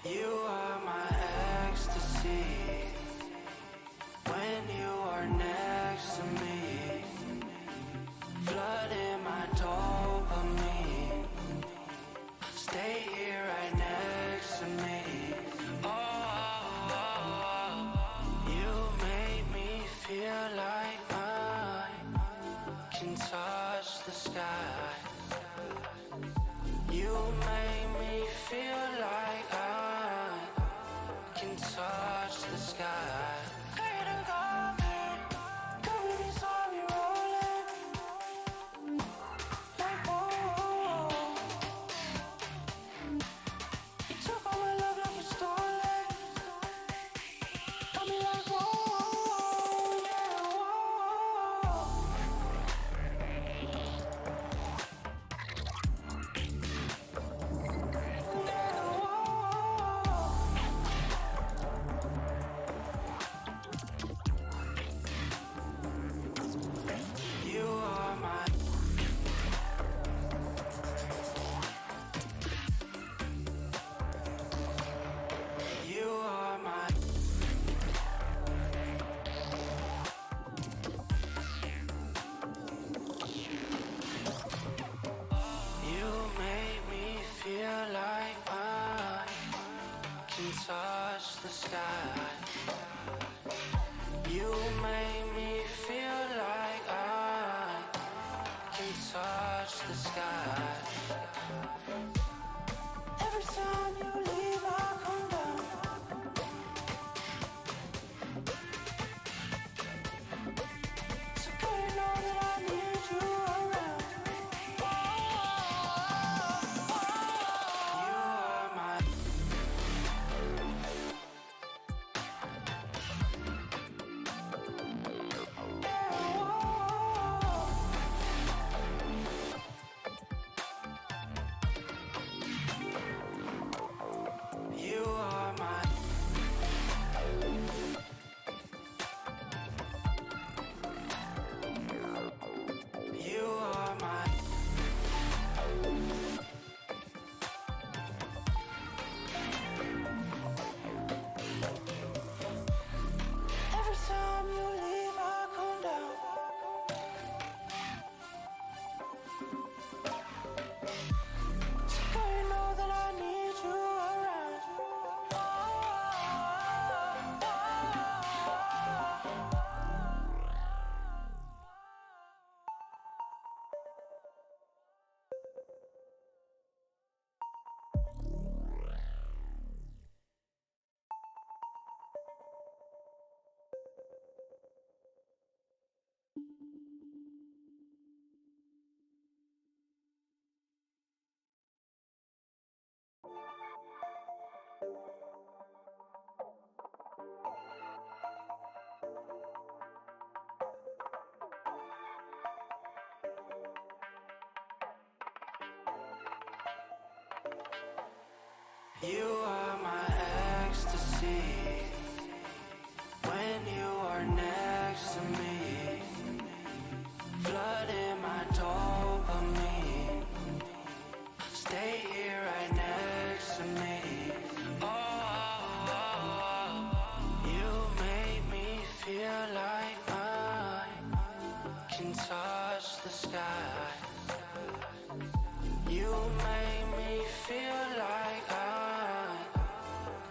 You are my ecstasy. When you are next to me, flooding my dopamine. Stay here right next to me. Oh, you make me feel like I can touch the sky. You make me feel like I can touch the sky. Couldn't call me, could be sorry rolling. Like whoa, you took all my love like it's stolen. Got me like whoa, yeah, whoa. You are my You are my You make me feel like I can touch the sky. You make me feel like I can touch the sky. Every time you leave, I come down. So girl, you know that I need you around. You are my You are my You are my Every time you leave, I come down. So girl, you know that I need you around. You are my ecstasy. When you are next to me, flooding my dopamine. Stay here right next to me. Oh, you make me feel like I can touch the sky. You make me feel like I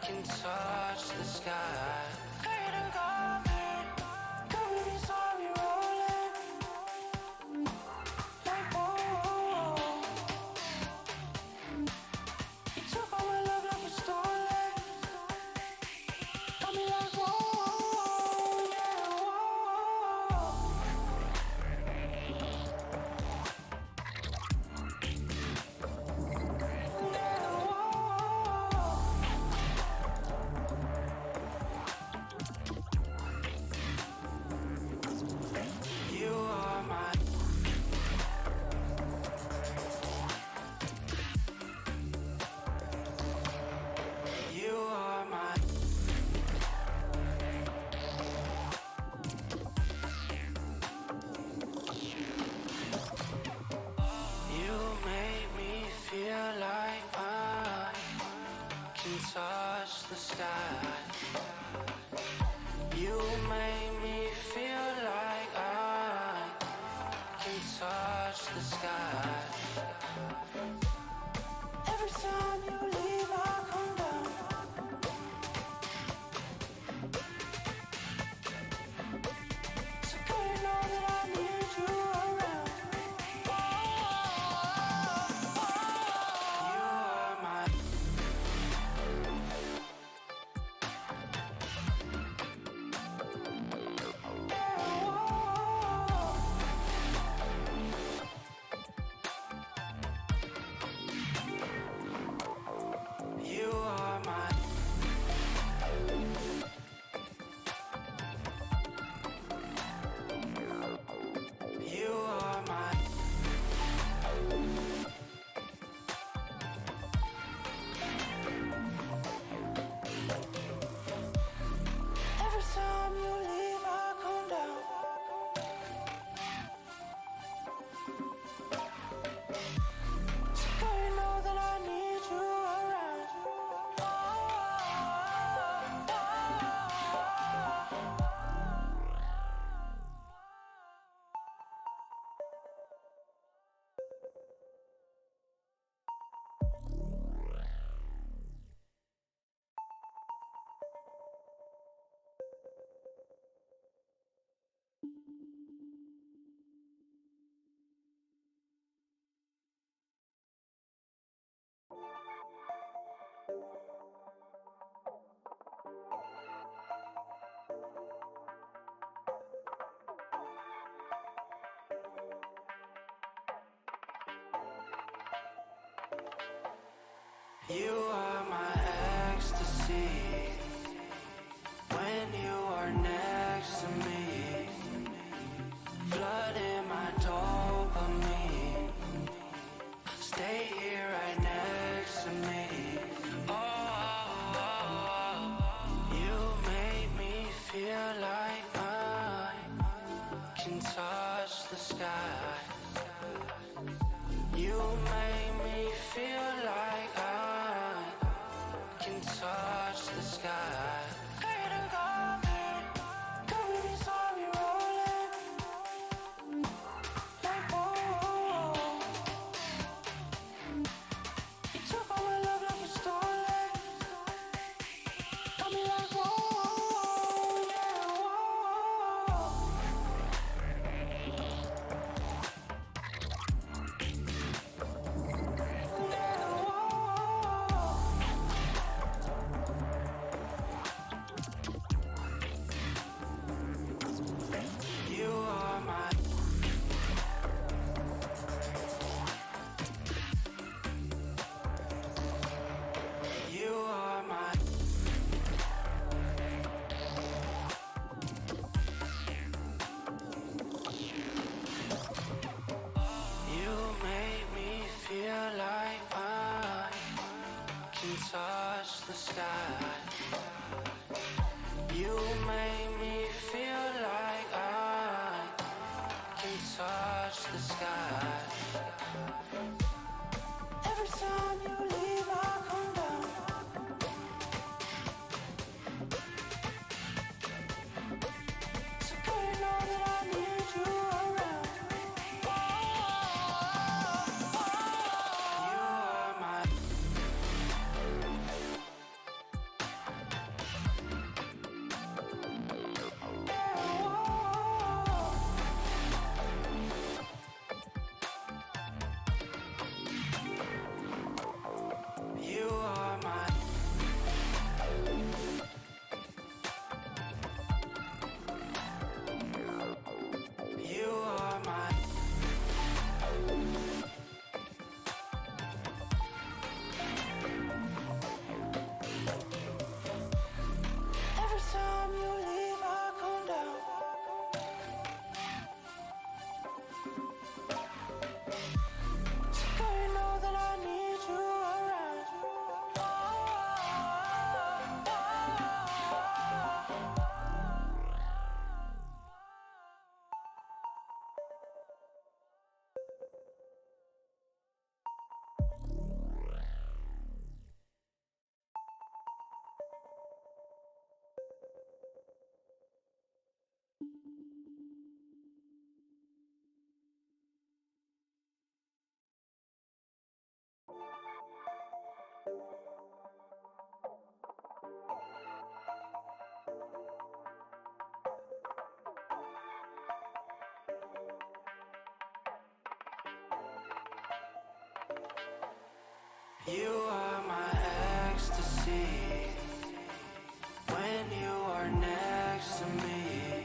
can touch the sky. Couldn't call me, could be sorry rolling. Like whoa, you took all my love like it's stolen. Got me like whoa, yeah, whoa. touch the sky. Every time you leave, I come down. So girl, you know that I need you around. You are my. You are my. You are my. Every time you leave, I come down. So girl, you know that I need you around. You are my ecstasy. When you are next to me, flooding my dopamine. Stay here right next to me. Oh, you make me feel like I can touch the sky. You make me feel like I can touch the sky. Great and golden, gravity saw me rolling. Like whoa, you took all my love like you stole it. Got me like whoa, yeah, whoa. You are my. You are my. You make me feel like I can touch the sky. You make me feel like I can touch the sky. Every time you leave, I come down. So girl, you know that I need you around. You are my. You are my ecstasy. When you are next to me,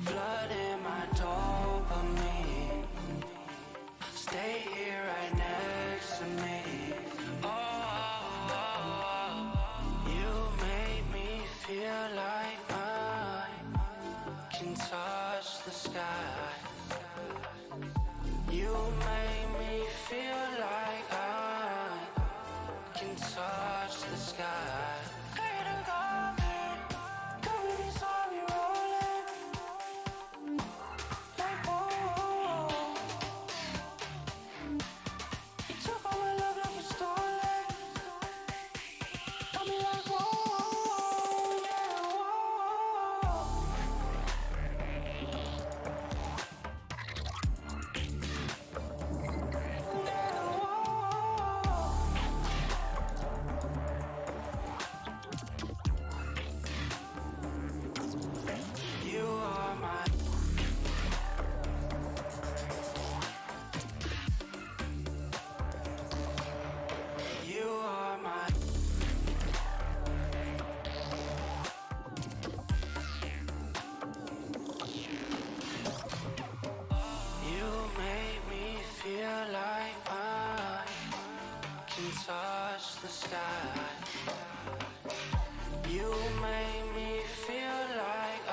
flooding my dopamine. Stay here right next to me. Oh, you make me feel like I can touch the sky. You make me feel like I can touch the sky. Hate coming, gravity saw me rolling. Like whoa, you took all my love like you stole it. Got me like whoa, yeah, whoa. You are my, you are my, you make me feel like I can touch the sky. You make me feel like I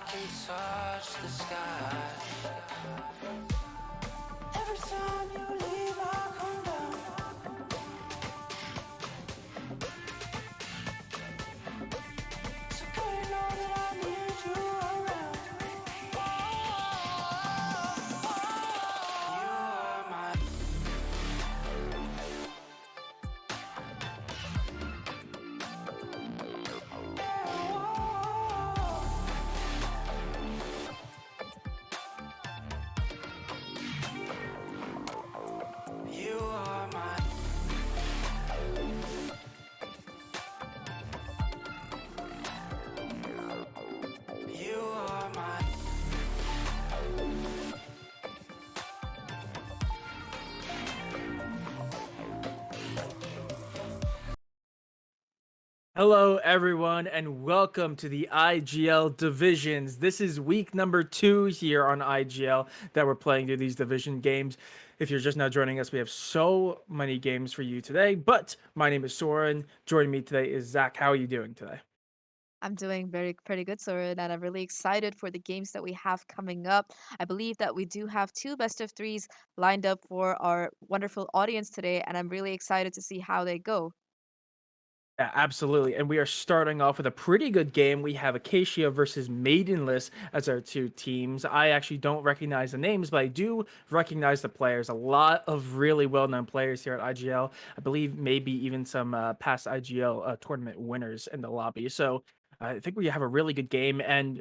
can touch the sky. Every time you leave, I come down. So good to know that I need you around. You are my, you are my, you are my, Hello, everyone, and welcome to the IGL divisions. This is week number 2 here on IGL that we're playing through these division games. If you're just now joining us, we have so many games for you today. But my name is Soren. Joining me today is Zach. How are you doing today? I'm doing pretty good, Soren, and I'm really excited for the games that we have coming up. I believe that we do have two best of threes lined up for our wonderful audience today, and I'm really excited to see how they go. Yeah, absolutely. And we are starting off with a pretty good game. We have Acacia versus Maidenless as our two teams. I actually don't recognize the names, but I do recognize the players. A lot of really well-known players here at IGL. I believe maybe even some past IGL tournament winners in the lobby. So I think we have a really good game. And,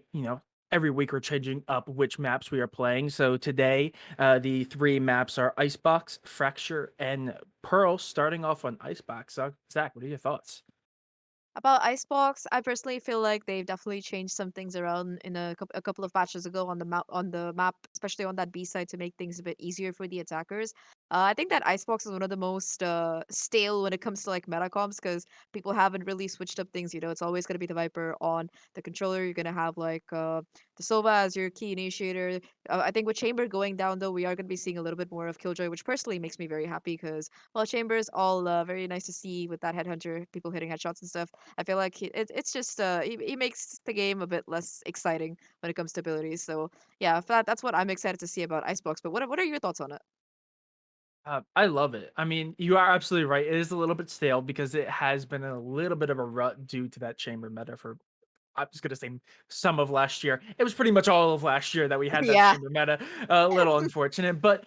every week we're changing up which maps we are playing. So today, the three maps are Icebox, Fracture, and Pearl. Starting off on Icebox. Zach, what are your thoughts? About Icebox, I personally feel like they've definitely changed some things around in a couple of patches ago on the map, especially on that B side to make things a bit easier for the attackers. I think that Icebox is one of the most stale when it comes to like meta comps because people haven't really switched up things. You know, it's always going to be the Viper on the controller. You're going to have like the Sova as your key initiator. I think with Chamber going down though, we are going to be seeing a little bit more of Killjoy, which personally makes me very happy because well, Chamber's all very nice to see with that headhunter, people hitting headshots and stuff. I feel like it's just he makes the game a bit less exciting when it comes to abilities. So yeah, that's what I'm excited to see about Icebox. But what are your thoughts on it? I love it. I mean, you are absolutely right. It is a little bit stale because it has been a little bit of a rut due to that chamber meta for I was gonna say some of last year. It was pretty much all of last year that we had that Yeah. chamber meta. A little unfortunate, but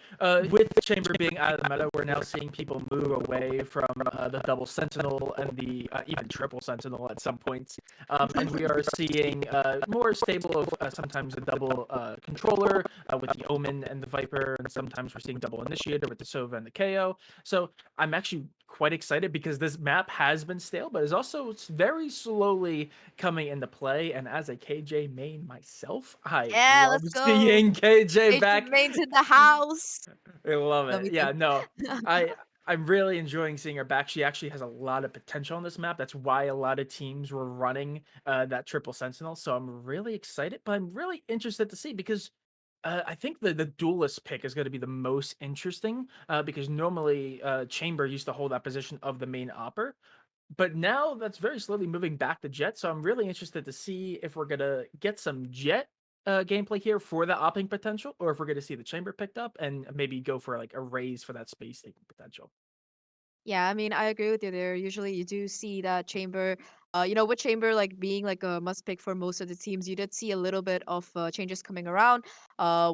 with the chamber being out of the meta, we're now seeing people move away from the double sentinel and the even triple sentinel at some points, and we are seeing more stable of sometimes a double controller with the Omen and the Viper, and sometimes we're seeing double initiator with the Sova and the KO. So I'm actually quite excited because this map has been stale, but is also very slowly coming into play. And as a KJ main myself, I Yeah, love let's go. seeing KJ Agent back. Main's in the house. I love No, me it. Yeah, too. no, I I'm really enjoying seeing her back. She actually has a lot of potential on this map. That's why a lot of teams were running that triple sentinel. So I'm really excited, but I'm really interested to see because I think the duelist pick is going to be the most interesting because normally Chamber used to hold that position of the main opper, but now that's very slowly moving back to Jet. So I'm really interested to see if we're gonna get some Jet gameplay here for the opping potential, or if we're gonna see the Chamber picked up and maybe go for like a raise for that space taking potential. Yeah, I mean, I agree with you there. Usually you do see that Chamber, with Chamber like being like a must pick for most of the teams, you did see a little bit of changes coming around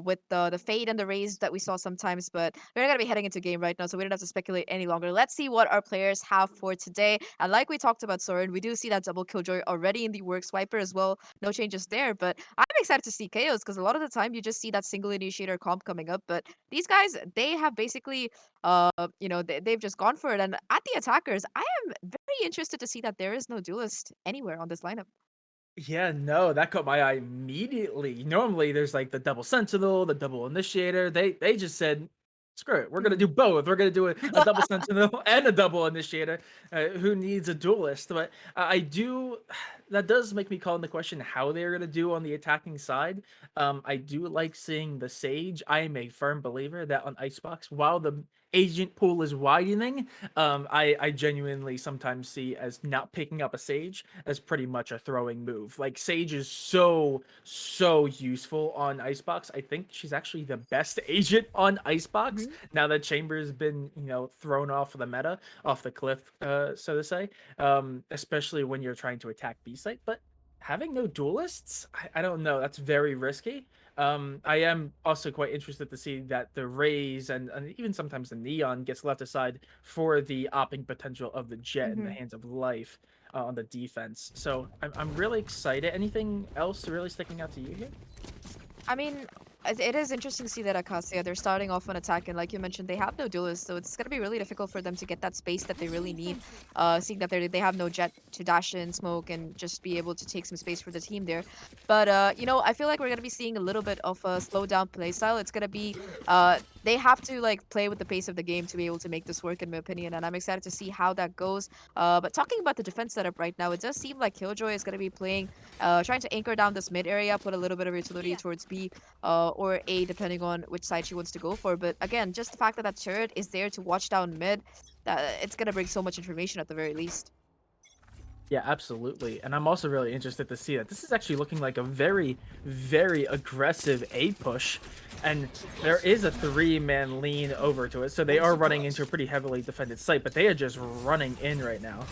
with the Fade and the Raze that we saw sometimes, but we're not going to be heading into game right now, so we don't have to speculate any longer. Let's see what our players have for today. And like we talked about, Soren, we do see that double Killjoy already in the works Viper as well. No changes there, but I'm excited to see Chaos because a lot of the time you just see that single initiator comp coming up, but these guys, they have basically they've just gone for it. And at the attackers, I am very interested to see that there is no duelist anywhere on this lineup. Yeah, no, that caught my eye immediately. Normally, there's like the double sentinel, the double initiator. They just said, "Screw it, we're gonna do both. We're gonna do a double sentinel and a double initiator. Who needs a duelist?" But I do. That does make me call into question how they're gonna do on the attacking side. I do like seeing the Sage. I am a firm believer that on Icebox, while the agent pool is widening, I genuinely sometimes see as not picking up a Sage as pretty much a throwing move. Like Sage is so useful on Icebox. I think she's actually the best agent on Icebox Mhm. now that Chamber's been thrown off the meta, off the cliff, so to say. Especially when you're trying to attack B site, but having no duelists, I don't know. That's very risky. I am also quite interested to see that the Rays and even sometimes the Neon gets left aside for the opping potential of the Jet in the Mhm. hands of Life on the defense. So I'm really excited. Anything else really sticking out to you here? I mean, it is interesting to see that Acacia, they're starting off on attack, and like you mentioned, they have no duelists, so it's going to be really difficult for them to get that space that they really need, seeing that they have no jet to dash in, smoke, and just be able to take some space for the team there. But, I feel like we're going to be seeing a little bit of a slow down play style. It's going to be, they have to like play with the pace of the game to be able to make this work, in my opinion, and I'm excited to see how that goes. But talking about the defense setup right now, it does seem like Killjoy is going to be playing trying to anchor down this mid area, put a little bit of utility towards B or A, depending on which side she wants to go for. But again, just the fact that that turret is there to watch down mid, that it's gonna bring so much information at the very least. Yeah, absolutely. And I'm also really interested to see that this is actually looking like a very aggressive A push. And there is a three-man lean over to it. So they are running into a pretty heavily defended site, but they are just running in right now.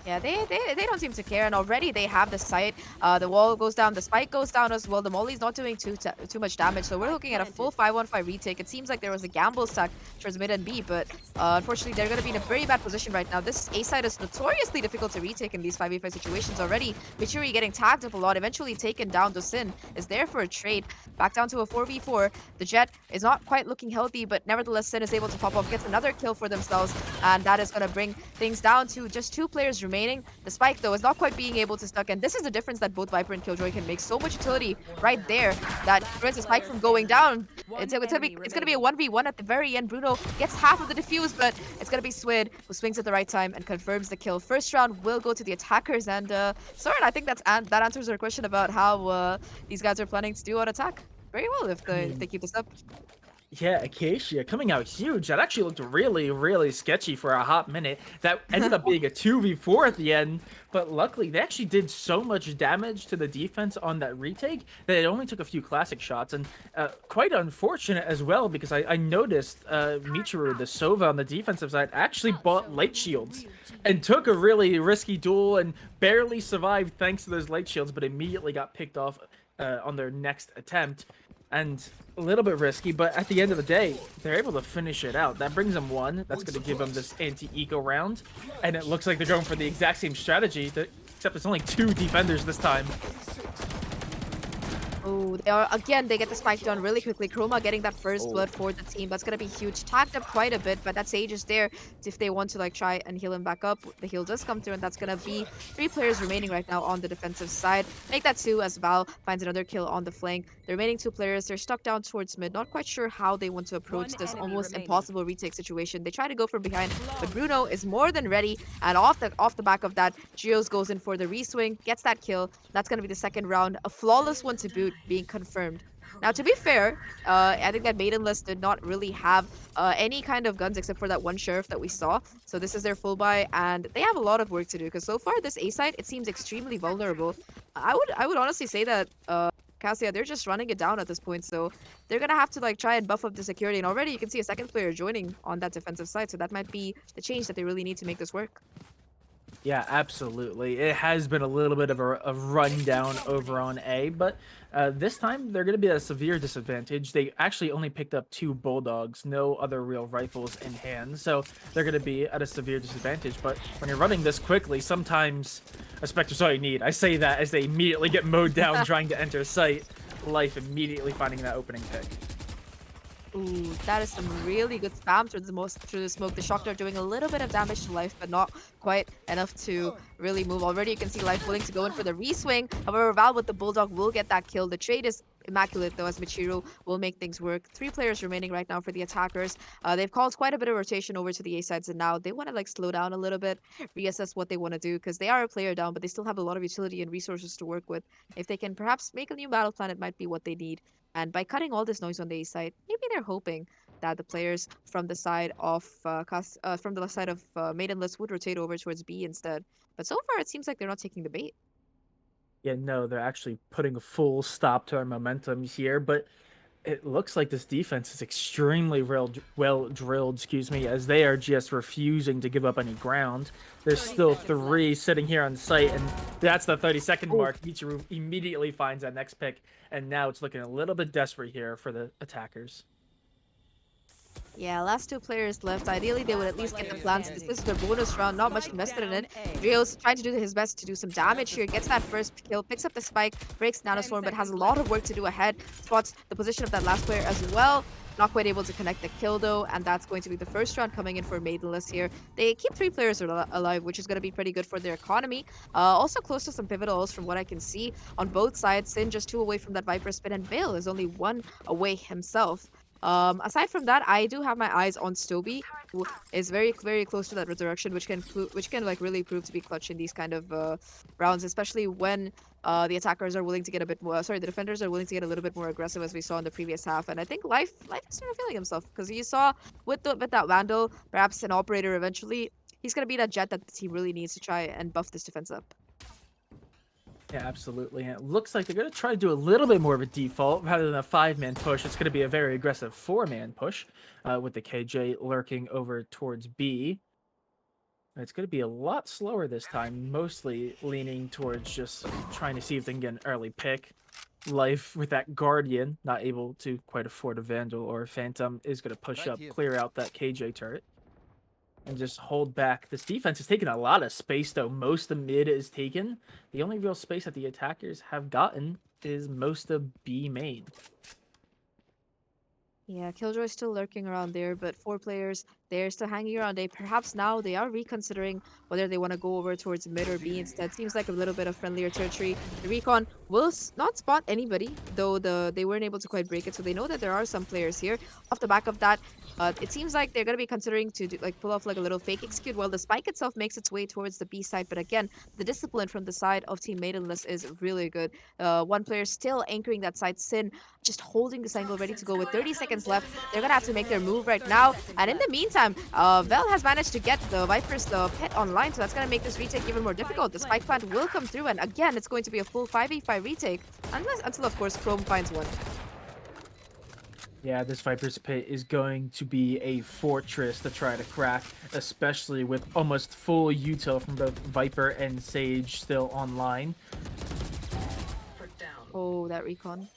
Yeah, they don't seem to care, and already they have the site. The wall goes down, the spike goes down as well. The molly's not doing too much damage, so we're looking at a full 5-1-5 retake. It seems like there was a gamble stack towards mid and B, but unfortunately they're going to be in a very bad position right now. This A side is notoriously difficult to retake in these 5v5 situations already. Michiri getting tagged up a lot, eventually taken down. Dosin is there for a trade. Back down to a 4v4. The Jet is not quite looking healthy, but nevertheless Sin is able to pop off, gets another kill for themselves, and that is going to bring things down to just 2 players remaining. The spike, though, is not quite being able to stuck, and this is the difference that both Viper and Killjoy can make. So much utility right there that prevents the spike from going down. It's gonna be a 1v1 at the very end. Bruno gets half of the defuse, but it's gonna be Swid who swings at the right time and confirms the kill. First round will go to the attackers, and Soren, I think that answers our question about how these guys are planning to do on attack. Very well if I they mean, keep this up. yeah, Acacia coming out huge. That actually looked really sketchy for a hot minute. That ended up being a 2v4 at the end, but luckily they actually did so much damage to the defense on that retake that it only took a few classic shots, and quite unfortunate as well because I noticed Michiru, the Sova on the defensive side, actually bought light shields and took a really risky duel and barely survived thanks to those light shields, but immediately got picked off on their next attempt. And a little bit risky, but at the end of the day, they're able to finish it out. That brings them one. That's going to give them this anti-eco round. And it looks like they're going for the exact same strategy, except it's only 2 defenders this time. Oh, they are again. They get the spike down really quickly. Chroma getting that first Oh. blood for the team. That's gonna be huge. Tagged up quite a bit, but that Sage is there if they want to like try and heal him back up. The heal does come through, and that's gonna be 3 players remaining right now on the defensive side. Make that 2 as Val finds another kill on the flank. The remaining 2 players, they're stuck down towards mid. Not quite sure how they want to approach this almost impossible retake situation. They try to go from behind, but Bruno is more than ready. And off the back of that, Geos goes in for the reswing, gets that kill. That's gonna be the second round. A flawless one to boot being confirmed. Now, to be fair, I think that Maidenless did not really have any kind of guns except for that one sheriff that we saw. So this is their full buy, and they have a lot of work to do because so far this A side it seems extremely vulnerable. I would honestly say that Acacia, they're just running it down at this point, so they're gonna have to like try and buff up the security. And already you can see a second player joining on that defensive side, so that might be the change that they really need to make this work. Yeah, absolutely. It has been a little bit of a rundown over on A, but this time they're going to be at a severe disadvantage. They actually only picked up 2 bulldogs, no other real rifles in hand, so they're going to be at a severe disadvantage. But when you're running this quickly, sometimes a Spectre's all you need. I say that as they immediately get mowed down trying to enter site. Life immediately finding that opening pick. Ooh, that is some really good spam through the smoke. The shock dart doing a little bit of damage to Life, but not quite enough to really move. Already you can see Life willing to go in for the reswing. However, Val with the Bulldog will get that kill. The trade is immaculate though, as Michiru will make things work. 3 players remaining right now for the attackers. They've called quite a bit of rotation over to the A sides, and now they want to like slow down a little bit, reassess what they want to do, because they are a player down, but they still have a lot of utility and resources to work with. If they can perhaps make a new battle plan, it might be what they need. And by cutting all this noise on the A side, maybe they're hoping that the players from the side of Maidenless would rotate over towards B instead. But so far, it seems like they're not taking the bait. Yeah, no, they're actually putting a full stop to our momentum here, but it looks like this defense is extremely well drilled, excuse me, as they are just refusing to give up any ground. There's still 3 sitting here on site, and that's the 30-second mark. Michiru immediately finds that next pick, and now it's looking a little bit desperate here for the attackers. Yeah, last 2 players left. Ideally, they would at least get the plants. This is their bonus round, not much invested in it. Drio's trying to do his best to do some damage here. Gets that first kill, picks up the spike, breaks Nanoswarm, but has a lot of work to do ahead. Spots the position of that last player as well. Not quite able to connect the kill though, and that's going to be the first round coming in for Maidenless here. They keep 3 players alive, which is going to be pretty good for their economy. Also close to some pivotals from what I can see on both sides. Sin just 2 away from that Viper spin, and Vale is only 1 away himself. Aside from that, I do have my eyes on Stoby, who is very, very close to that resurrection, which can like really prove to be clutch in these kind of rounds, especially when the attackers are willing to get a bit more. Sorry, the defenders are willing to get a little bit more aggressive, as we saw in the previous half. And I think Life is sort of feeling himself because you saw with that Vandal, perhaps an operator eventually. He's gonna be that jet that the team really needs to try and buff this defense up. Yeah, absolutely. And it looks like they're going to try to do a little bit more of a default rather than a 5-man push. It's going to be a very aggressive 4-man push with the KJ lurking over towards B. It's going to be a lot slower this time, mostly leaning towards just trying to see if they can get an early pick. Life with that Guardian, not able to quite afford a Vandal or a Phantom, is going to push up, clear out that KJ turret, and just hold back. This defense is taking a lot of space, though. Most of mid is taken. The only real space that the attackers have gotten is most of B main. Yeah, Killjoy's still lurking around there, but 4 players, they're still hanging around. Perhaps now they are reconsidering whether they want to go over towards mid or B instead. Seems like a little bit of friendlier territory. The recon will not spot anybody, though they weren't able to quite break it, so they know that there are some players here. Off the back of that, it seems like they're going to be considering to pull off like a little fake execute while the spike itself makes its way towards the B side. But again, the discipline from the side of Team Maidenless is really good. 1 player still anchoring that side. Sin just holding this angle, ready to go with 30 seconds left. They're going to have to make their move right now. And in the meantime, Vel has managed to get the Viper's pit online, so that's going to make this retake even more difficult. The spike plant will come through, and again, it's going to be a full 5v5 retake, until of course Chrome finds one. Yeah, this Viper's Pit is going to be a fortress to try to crack, especially with almost full util from both Viper and Sage still online. Oh, that recon.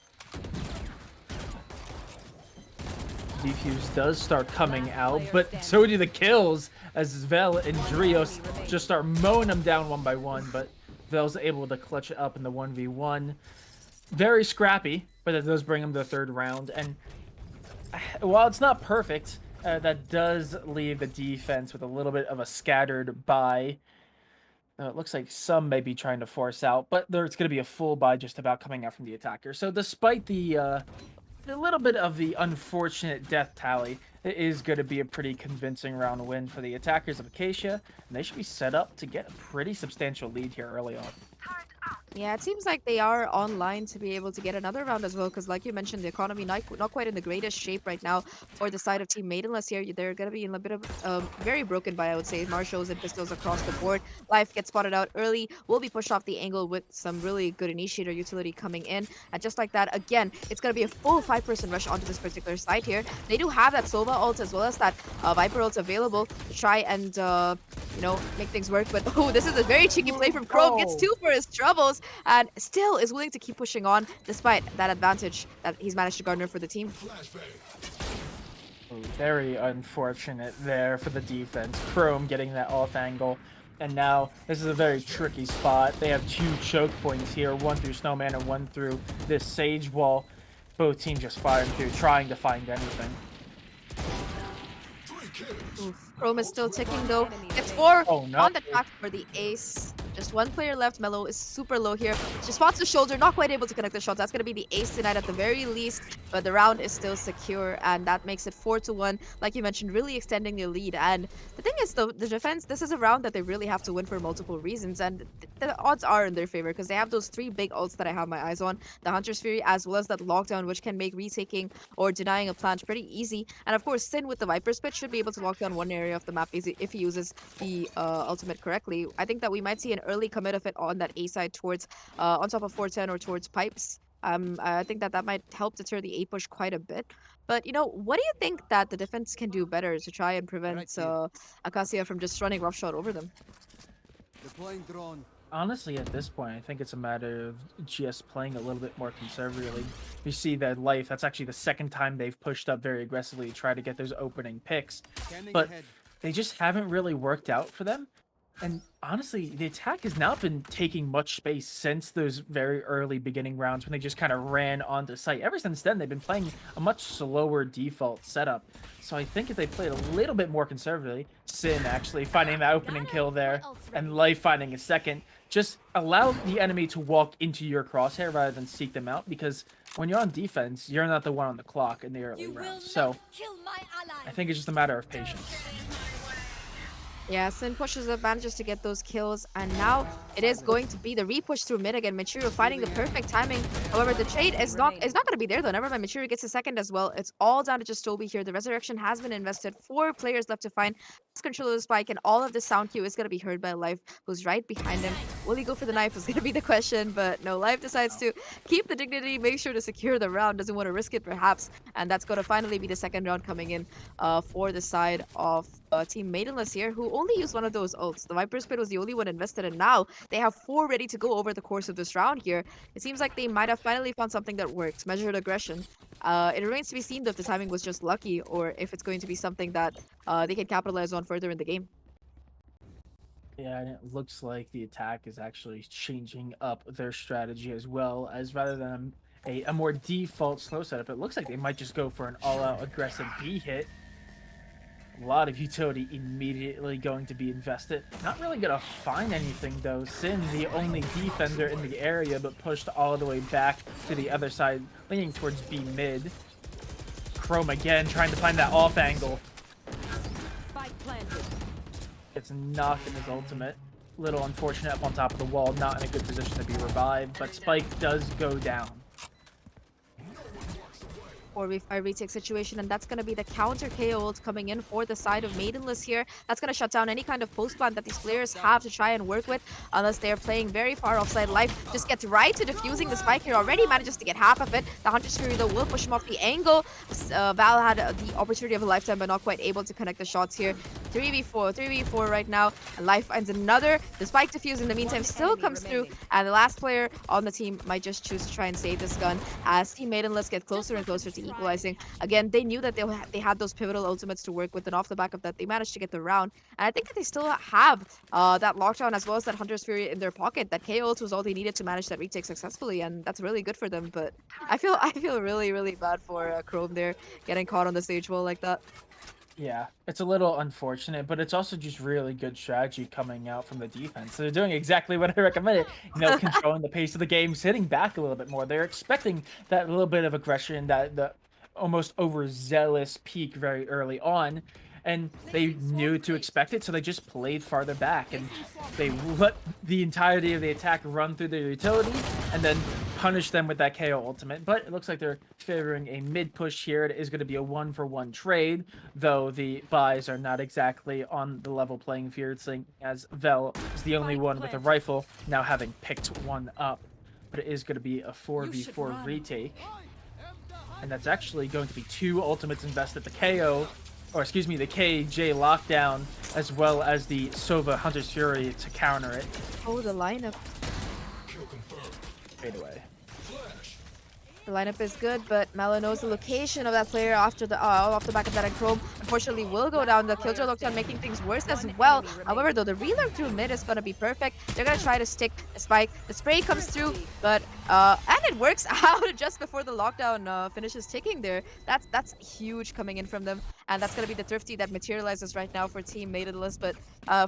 Defuse does start coming out, but so do the kills as Vel and Drios just start mowing them down one by one, but Vel's able to clutch it up in the 1v1. very scrappy, but it does bring them to the third round. And while it's not perfect, that does leave the defense with a little bit of a scattered buy. It looks like some may be trying to force out, but there's going to be a full buy just about coming out from the attacker. So despite the a little bit of the unfortunate death tally, it is going to be a pretty convincing round win for the attackers of Acacia, and they should be set up to get a pretty substantial lead here early on. Yeah, it seems like they are online to be able to get another round as well, because like you mentioned, the economy not quite in the greatest shape right now for the side of Team Maidenless here. They're going to be in a bit of very broken by, I would say, marshals and pistols across the board. Life gets spotted out early, will be pushed off the angle with some really good initiator utility coming in. And just like that, again, it's going to be a full 5-person rush onto this particular side here. They do have that Sova ult as well as that Viper ult available to try and, you know, make things work. But, oh, this is a very cheeky play from Chrome. Gets 2 for his troubles. And still is willing to keep pushing on despite that advantage that he's managed to garner for the team. Very unfortunate there for the defense. Chrome getting that off angle. And now this is a very tricky spot. They have 2 choke points here, one through Snowman and one through this Sage Wall. Both teams just firing through, trying to find anything. Oof. Chrome is still ticking though. Gets 4 Oh, no. on the track for the ace. Just 1 player left. Mello is super low here. She spots the shoulder, not quite able to connect the shots. That's going to be the ace tonight at the very least. But the round is still secure, and that makes it 4-1. Like you mentioned, really extending the lead. And the thing is, though, the defense, this is a round that they really have to win for multiple reasons. And the odds are in their favor because they have those 3 big ults that I have my eyes on. The Hunter's Fury, as well as that lockdown, which can make retaking or denying a plant pretty easy. And of course, Sin with the Viper's Pit should be able to lock down one area of the map if he uses the ultimate correctly. I think that we might see an early commit of it on that A side towards on top of 410 or towards pipes. I think that might help deter the A push quite a bit. But you know, what do you think that the defense can do better to try and prevent Acacia from just running roughshot over them? Deploying drone. Honestly, at this point, I think it's a matter of just playing a little bit more conservatively. You see that Life, that's actually the second time they've pushed up very aggressively to try to get those opening picks. But they just haven't really worked out for them. And honestly, the attack has not been taking much space since those very early beginning rounds when they just kind of ran onto site. Ever since then, they've been playing a much slower default setup. So I think if they played a little bit more conservatively, Sin actually finding that opening kill there, and Life finding a second, just allow the enemy to walk into your crosshair rather than seek them out, because when you're on defense, you're not the one on the clock in the early rounds. So I think it's just a matter of patience. Yeah, Sin pushes up, manages to get those kills, and now it is going to be the repush through mid again. Michiru finding the perfect timing. However, the trade is not going to be there though. Never mind, Michiru gets a second as well. It's all down to just Toby here. The resurrection has been invested. 4 players left to find. Control of the spike, and all of the sound cue is going to be heard by Life, who's right behind him. Will he go for the knife is going to be the question, but no, Life decides to keep the dignity, make sure to secure the round, doesn't want to risk it perhaps, and that's going to finally be the second round coming in for the side of Team Maidenless here, who only used one of those ults. The Viper's Pit was the only one invested, and now they have 4 ready to go over the course of this round here. It seems like they might have finally found something that works. Measured aggression. It remains to be seen though if the timing was just lucky or if it's going to be something that they can capitalize on further in the game. Yeah, and it looks like the attack is actually changing up their strategy as well, as rather than a more default slow setup, it looks like they might just go for an all-out aggressive B hit. A lot of utility immediately going to be invested. Not really going to find anything though. Sin, the only defender in the area, but pushed all the way back to the other side, leaning towards B mid. Chrome again, trying to find that off angle. Gets knocked in his ultimate. Little unfortunate up on top of the wall, not in a good position to be revived, but Spike does go down. 4v5 retake situation, and that's going to be the counter KO ult coming in for the side of Maidenless here. That's going to shut down any kind of post plant that these players have to try and work with, unless they're playing very far offside. Life just gets right to defusing the spike here, already manages to get half of it. The Hunter's Fury though will push him off the angle. Val had the opportunity of a lifetime, but not quite able to connect the shots here. 3v4 right now, and Life finds another. The spike defuse in the meantime still comes through, and the last player on the team might just choose to try and save this gun as Team Maidenless get closer and closer to equalizing. Again, they knew that they had those pivotal ultimates to work with, and off the back of that, they managed to get the round. And I think that they still have that lockdown as well as that Hunter's Fury in their pocket. That KO ult was all they needed to manage that retake successfully, and that's really good for them. But I feel really really bad for Chrome there getting caught on the stage wall like that. Yeah, it's a little unfortunate, but it's also just really good strategy coming out from the defense. So they're doing exactly what I recommended, controlling the pace of the game, sitting back a little bit more. They're expecting that little bit of aggression, that the almost overzealous peak very early on, and they knew to expect it, so they just played farther back, and they let the entirety of the attack run through their utility, and then punish them with that KO ultimate. But it looks like they're favoring a mid push here. It is going to be a 1-for-1 trade, though the buys are not exactly on the level playing field, seeing as Vel is the only one with a rifle, now having picked one up. But it is going to be a 4v4 retake, and that's actually going to be 2 ultimates invested, the KO, or excuse me, the KJ lockdown, as well as the Sova Hunter's Fury to counter it. Oh, the lineup. Fade away. The lineup is good, but Malo knows the location of that player after the off the back of that, and Chrome unfortunately will go down. The Killjoy lockdown making things worse as well. However, though, the relurk through mid is gonna be perfect. They're gonna try to stick the spike. The spray comes through, but and it works out just before the lockdown finishes ticking there. That's huge coming in from them, and that's gonna be the thrifty that materializes right now for Team Maidenless, but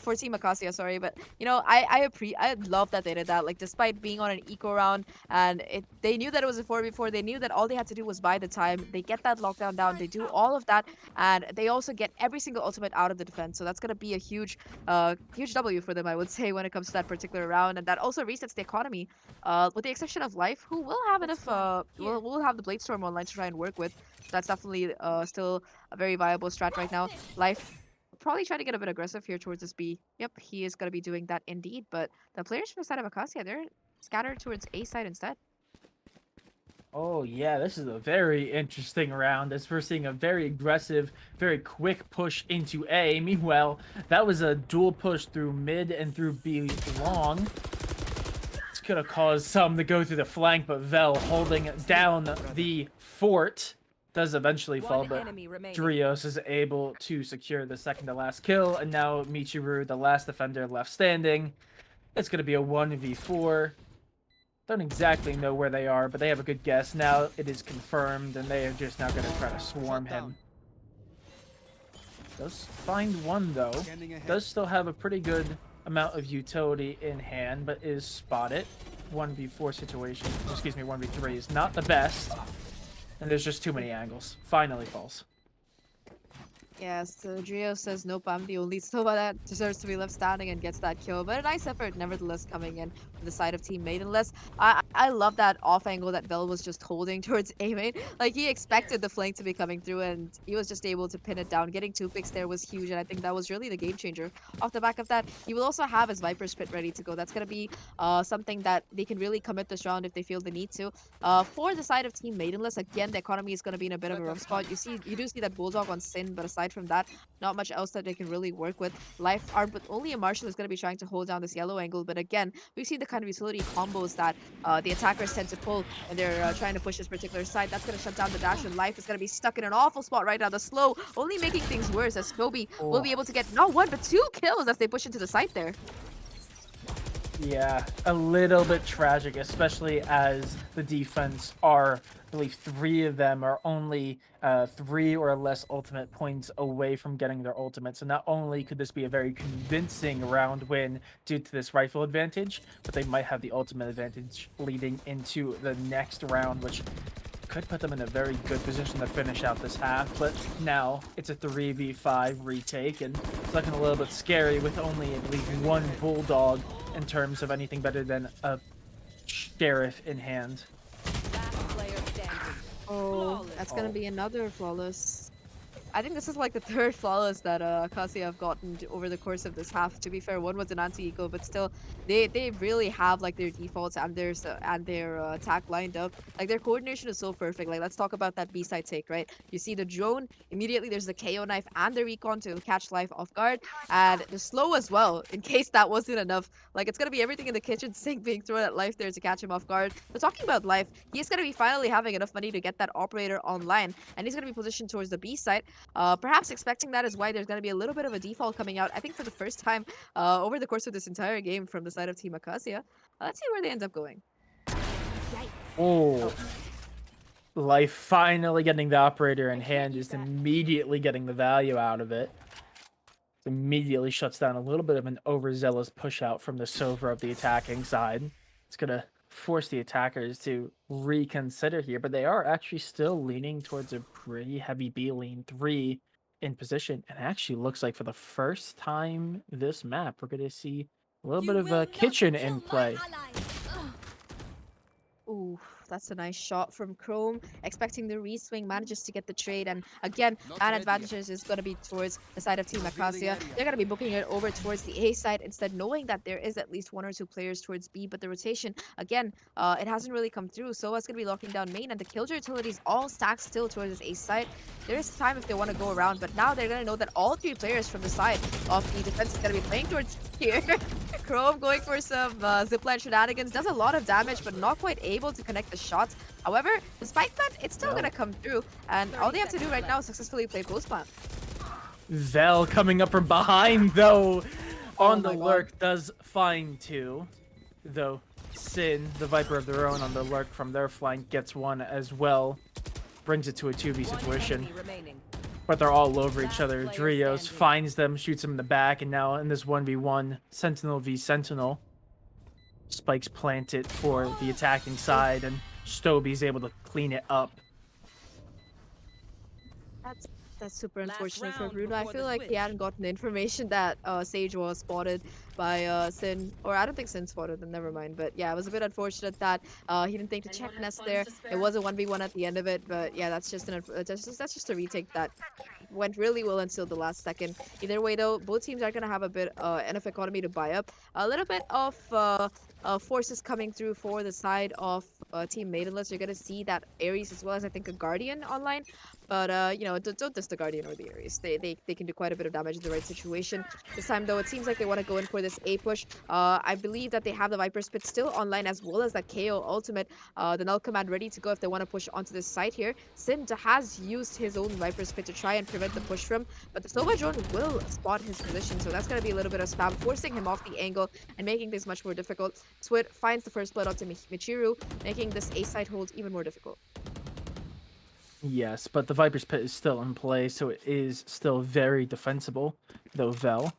for Team Acacia, sorry. But you know, I love that they did that. Like, despite being on an eco round, and they knew that it was a 4v4. They knew that all they had to do was buy the time. They get that lockdown down. They do all of that, and they also get every single ultimate out of the defense. So that's gonna be a huge W for them, I would say, when it comes to that particular round. And that also resets the economy, with the exception of Life, who will have enough. Will have the Bladestorm online to try and work with. So that's definitely still a very viable strat right now. Life probably trying to get a bit aggressive here towards this B. Yep, he is gonna be doing that indeed. But the players from the side of Acacia, they're scattered towards A side instead. Oh yeah, this is a very interesting round, as we're seeing a very aggressive, very quick push into A. Meanwhile, that was a dual push through mid and through B long. This could have caused some to go through the flank, but Vel holding down the fort does eventually fall, but Drios is able to secure the second to last kill, and now Michiru, the last defender left standing. It's going to be a 1v4. Don't exactly know where they are, but they have a good guess. Now it is confirmed, and they are just now going to try to swarm him. Does find one, though. Does still have a pretty good amount of utility in hand, but is spotted. 1v4 situation, excuse me, 1v3 is not the best. And there's just too many angles. Finally falls. Yes, so Drio says, nope, I'm the only Sova that deserves to be left standing, and gets that kill. But a nice effort, nevertheless, coming in from the side of Team Maidenless. I love that off angle that Vel was just holding towards A main. Like, he expected the flank to be coming through, and he was just able to pin it down. Getting 2 picks there was huge, and I think that was really the game changer. Off the back of that, he will also have his Viper's Pit ready to go. That's going to be something that they can really commit this round if they feel the need to. For the side of Team Maidenless, again, the economy is going to be in a bit of a rough spot. You do see that Bulldog on Sin, but aside from that, not much else that they can really work with. Life armed, but only a Marshall is going to be trying to hold down this yellow angle. But again, we've seen the kind of utility combos that the attackers tend to pull when they're trying to push this particular side. That's going to shut down the dash, and Life is going to be stuck in an awful spot right now. The slow only making things worse, as Toby will be able to get not 1 but 2 kills as they push into the site there. Yeah, a little bit tragic, especially as the defense are, I believe 3 of them are only 3 or less ultimate points away from getting their ultimate. So not only could this be a very convincing round win due to this rifle advantage, but they might have the ultimate advantage leading into the next round, which could put them in a very good position to finish out this half. But now it's a 3v5 retake, and it's looking a little bit scary with only, I believe, 1 Bulldog in terms of anything better than a Sheriff in hand. Oh, that's gonna be another flawless. I think this is like the third flawless that Acacia have gotten over the course of this half. To be fair, one was an anti-eco, but still, they really have like their defaults and their attack lined up. Like their coordination is so perfect. Like let's talk about that B side take, right? You see the drone immediately. There's the KO knife and the recon to catch life off guard, and the slow as well. In case that wasn't enough, like it's gonna be everything in the kitchen sink being thrown at life there to catch him off guard. But talking about life, he's gonna be finally having enough money to get that operator online, and he's gonna be positioned towards the B side. Perhaps expecting that is why there's going to be a little bit of a default coming out, I think, for the first time over the course of this entire game from the side of Team Acacia. Let's see where they end up going. Oh, Life finally getting the operator in hand, just immediately getting the value out of it. Immediately shuts down a little bit of an overzealous push out from the Sova of the attacking side. It's going to force the attackers to reconsider here, but they are actually still leaning towards a pretty heavy B lean 3 in position. And it actually looks like for the first time this map, we're going to see a little bit of a kitchen in play. Ooh, that's a nice shot from Chrome. Expecting the re-swing, manages to get the trade. And again, man advantages is going to be towards the side of Team Acacia. They're going to be booking it over towards the A side instead, knowing that there is at least one or two players towards B. But the rotation, again, it hasn't really come through. So it's going to be locking down main. And the Killjoy utilities all stacked still towards this A side. There is time if they want to go around. But now they're going to know that all three players from the side of the defense is going to be playing towards here. Chrome going for some zipline shenanigans. Does a lot of damage, but not quite able to connect the shots. However, the spike plant, it's still going to come through. And all they have to do right now is successfully play post plant. Vel coming up from behind, though, on the lurk, does find two. Though Sin, the Viper of their own on the lurk from their flank, gets one as well. Brings it to a 2v situation. But they're all over each other. Drios finds them, shoots them in the back, and now in this 1v1, Sentinel v Sentinel, Spike's planted for the attacking side, and Stoby's able to clean it up. That's super unfortunate for Bruno. I feel like he hadn't gotten the information that Sage was spotted by Sin, or I don't think Sin spotted them, never mind. But yeah, it was a bit unfortunate that he didn't think to check Nest there. It was a 1v1 at the end of it, but yeah, that's just a retake that went really well until the last second. Either way though, both teams are going to have a bit enough economy to buy up. A little bit of forces coming through for the side of Team Maidenless. You're going to see that Ares as well as I think a Guardian online. But, you know, don't diss the Guardian or the Ares. They can do quite a bit of damage in the right situation. This time, though, it seems like they want to go in for this A push. I believe that they have the Viper Spit still online as well as that KO ultimate. The Null Command ready to go if they want to push onto this side here. Sin has used his own Viper Spit to try and prevent the push from, but the Sova drone will spot his position. So that's going to be a little bit of spam, forcing him off the angle and making things much more difficult. Swit finds the first blood onto Michiru, making this A side hold even more difficult. Yes, but the Viper's Pit is still in play, so it is still very defensible, though Vel,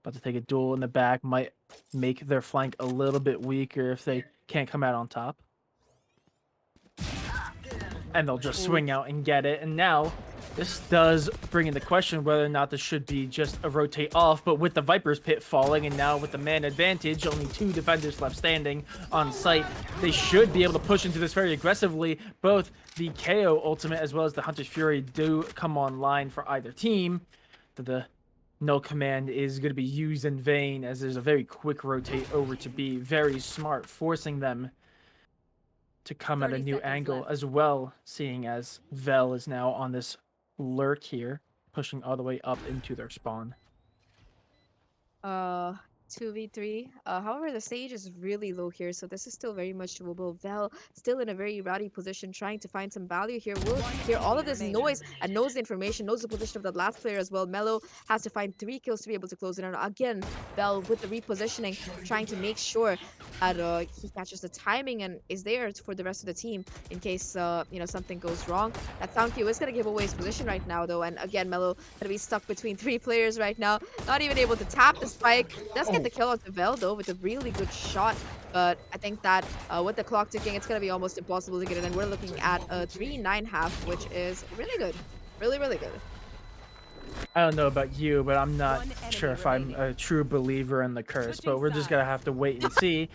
about to take a duel in the back, might make their flank a little bit weaker if they can't come out on top. And they'll just swing out and get it, and now this does bring into question whether or not this should be just a rotate off, but with the Viper's Pit falling and now with the man advantage, only 2 defenders left standing on site, they should be able to push into this very aggressively. Both the KO ultimate as well as the Hunter's Fury do come online for either team. The Null Command is going to be used in vain as there's a very quick rotate over to B. Very smart, forcing them to come at a new angle as well, seeing as Vel is now on this lurk here, pushing all the way up into their spawn. 2v3. However, the Sage is really low here, so this is still very much doable. Vel still in a very rowdy position, trying to find some value here. We'll hear all of this noise and knows the information, knows the position of the last player as well. Mello has to find 3 kills to be able to close it out. Again, Vel with the repositioning, trying to make sure that he catches the timing and is there for the rest of the team in case you know, something goes wrong. That Sound Q is going to give away his position right now, though, and again, Mello going to be stuck between 3 players right now, not even able to tap the spike. Does get the kill onto Vel, though, with a really good shot. But I think that with the clock ticking, it's going to be almost impossible to get it. And we're looking at a 3-9 which is really good. Really, really good. I don't know about you, but I'm not sure if I'm a true believer in the curse, but we're just going to have to wait and see.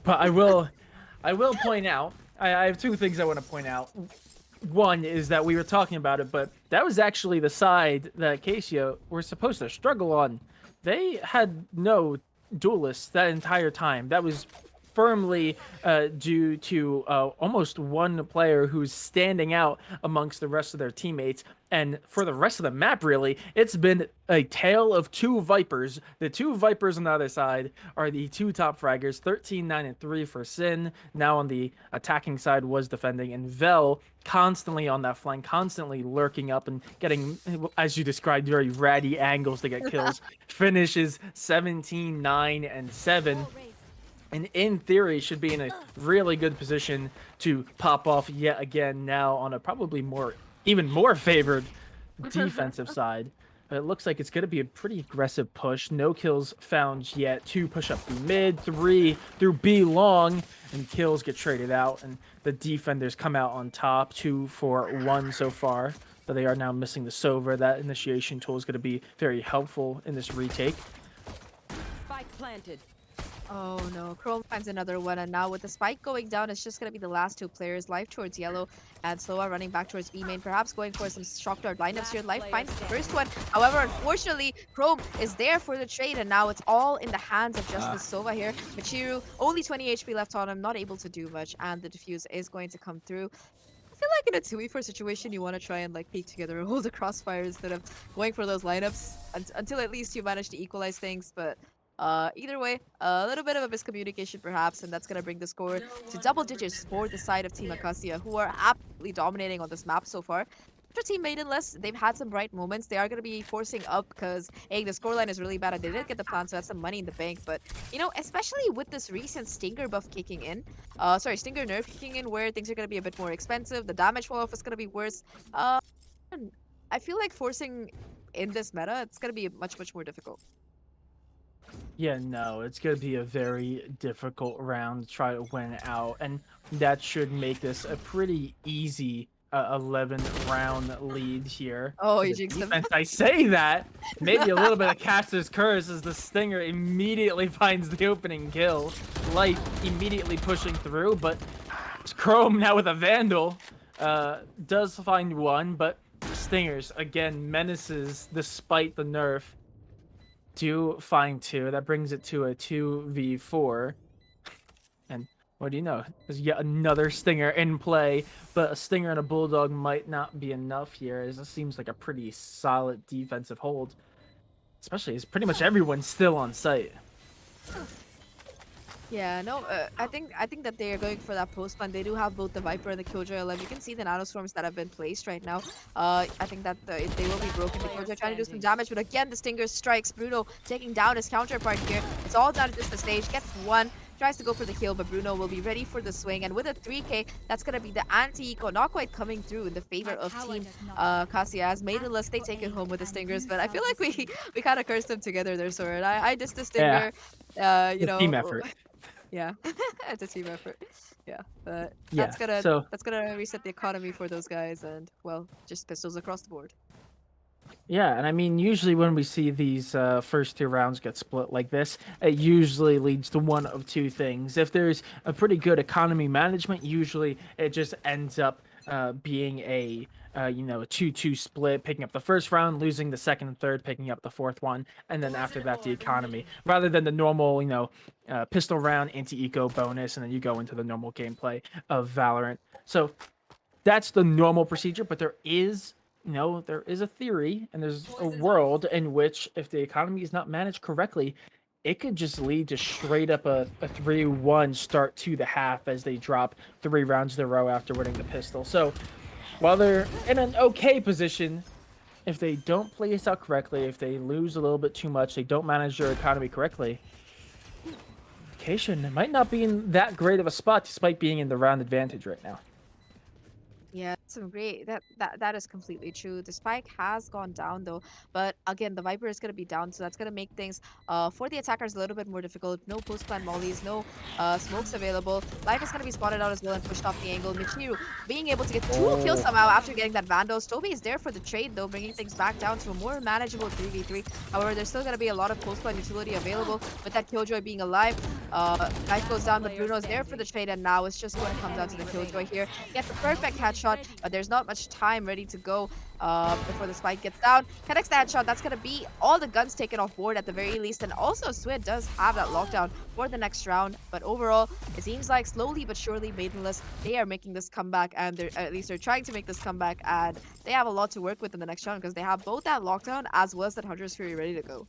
But I will point out, I have 2 things I want to point out. one is that we were talking about it, but that was actually the side that Acacia were supposed to struggle on. They had no duelists that entire time. That was firmly due to almost one player who's standing out amongst the rest of their teammates. And for the rest of the map, really, it's been a tale of two Vipers. The two Vipers on the other side are the two top fraggers, 13, 9, and 3 for Sin. Now on the attacking side was defending, and Vel constantly on that flank, constantly lurking up and getting, as you described, very ratty angles to get kills. Finishes 17, 9, and 7. And in theory, should be in a really good position to pop off yet again now on a probably even more favored defensive side. But it looks like it's going to be a pretty aggressive push. No kills found yet. 2 push up through mid, 3 through B long, and kills get traded out. And the defenders come out on top, 2 for 1 so far. But they are now missing the Sova. That initiation tool is going to be very helpful in this retake. Spike planted. Oh no, Chrome finds another one, and now with the spike going down, it's just gonna be the last 2 players. Life towards yellow, and Sloa running back towards B main, perhaps going for some shock dart lineups here. Life finds the first one. However, unfortunately, Chrome is there for the trade, and now it's all in the hands of just the Sova here. Machiru, only 20 HP left on him, not able to do much, and the defuse is going to come through. I feel like in a 2v4 situation, you want to try and like peek together and hold the crossfire instead of going for those lineups until at least you manage to equalize things, but either way, a little bit of a miscommunication perhaps, and that's going to bring the score to double digits for the side of Team Acacia, who are absolutely dominating on this map so far. For Team Maidenless, they've had some bright moments. They are going to be forcing up because, hey, the scoreline is really bad and they did get the plan, so that's some money in the bank. But, you know, especially with this recent Stinger buff kicking in, Stinger nerf kicking in, where things are going to be a bit more expensive, the damage fall-off is going to be worse. I feel like forcing in this meta, it's going to be much, much more difficult. Yeah, no, it's going to be a very difficult round to try to win out, and that should make this a pretty easy 11-round lead here. Oh, For you the jinxed him. defense. I say that, maybe a little bit of Caster's curse as the Stinger immediately finds the opening kill. Life immediately pushing through, but Chrome now with a Vandal does find one, but Stingers, again, menaces despite the nerf. Do find 2. That brings it to a 2v4. And what do you know? There's yet another Stinger in play, but a Stinger and a Bulldog might not be enough here, as it seems like a pretty solid defensive hold. Especially as pretty much everyone's still on site. Yeah, no, I think that they are going for that post plan. They do have both the Viper and the Killjoy 11. You can see the nanostorms that have been placed right now. I think that they will be broken. The Killjoy trying to do some damage, but again, the Stinger strikes. Bruno taking down his counterpart here. It's all down to just the stage. Gets one. Tries to go for the kill, but Bruno will be ready for the swing. And with a 3k, that's going to be the anti-eco, not quite coming through in the favor of Team Acacia. As Maidenless, they take it home with the Stingers, but I feel like we kind of cursed them together there, Sword. I dissed the Stinger, you know. Team effort. Yeah, it's a team effort. Yeah, but Yeah, that's gonna reset the economy for those guys, and well, just pistols across the board. Yeah, and I mean, usually when we see these first 2 rounds get split like this, it usually leads to one of 2 things. If there's a pretty good economy management, usually it just ends up being a 2-2 split, picking up the first round, losing the second and third, picking up the fourth one, and then after that the economy, rather than the normal pistol round, anti-eco bonus, and then you go into the normal gameplay of Valorant. So that's the normal procedure, but there is a theory, and there's a world in which if the economy is not managed correctly, it could just lead to straight up a 3-1 start to the half as they drop 3 rounds in a row after winning the pistol. So while they're in an okay position, if they don't play this out correctly, if they lose a little bit too much, they don't manage their economy correctly, Acacia might not be in that great of a spot despite being in the round advantage right now. Yeah, some great. That is completely true. The spike has gone down though, but again, the Viper is gonna be down, so that's gonna make things for the attackers a little bit more difficult. No post plan mollies, no smokes available. Life is gonna be spotted out as well and pushed off the angle. Michiru being able to get 2 kills somehow after getting that Vandal. Toby is there for the trade though, bringing things back down to a more manageable 3v3. However, there's still gonna be a lot of post plan utility available with that Killjoy being alive. Life goes down, but Bruno is there for the trade, and now it's just going to come down to the Killjoy here. Gets a perfect headshot, but there's not much time ready to go before the spike gets down. Connects the headshot. That's going to be all the guns taken off board at the very least. And also, Swid does have that lockdown for the next round. But overall, it seems like slowly but surely, Maidenless, they are making this comeback, and at least they're trying to make this comeback. And they have a lot to work with in the next round because they have both that lockdown as well as that Hunter's Fury ready to go.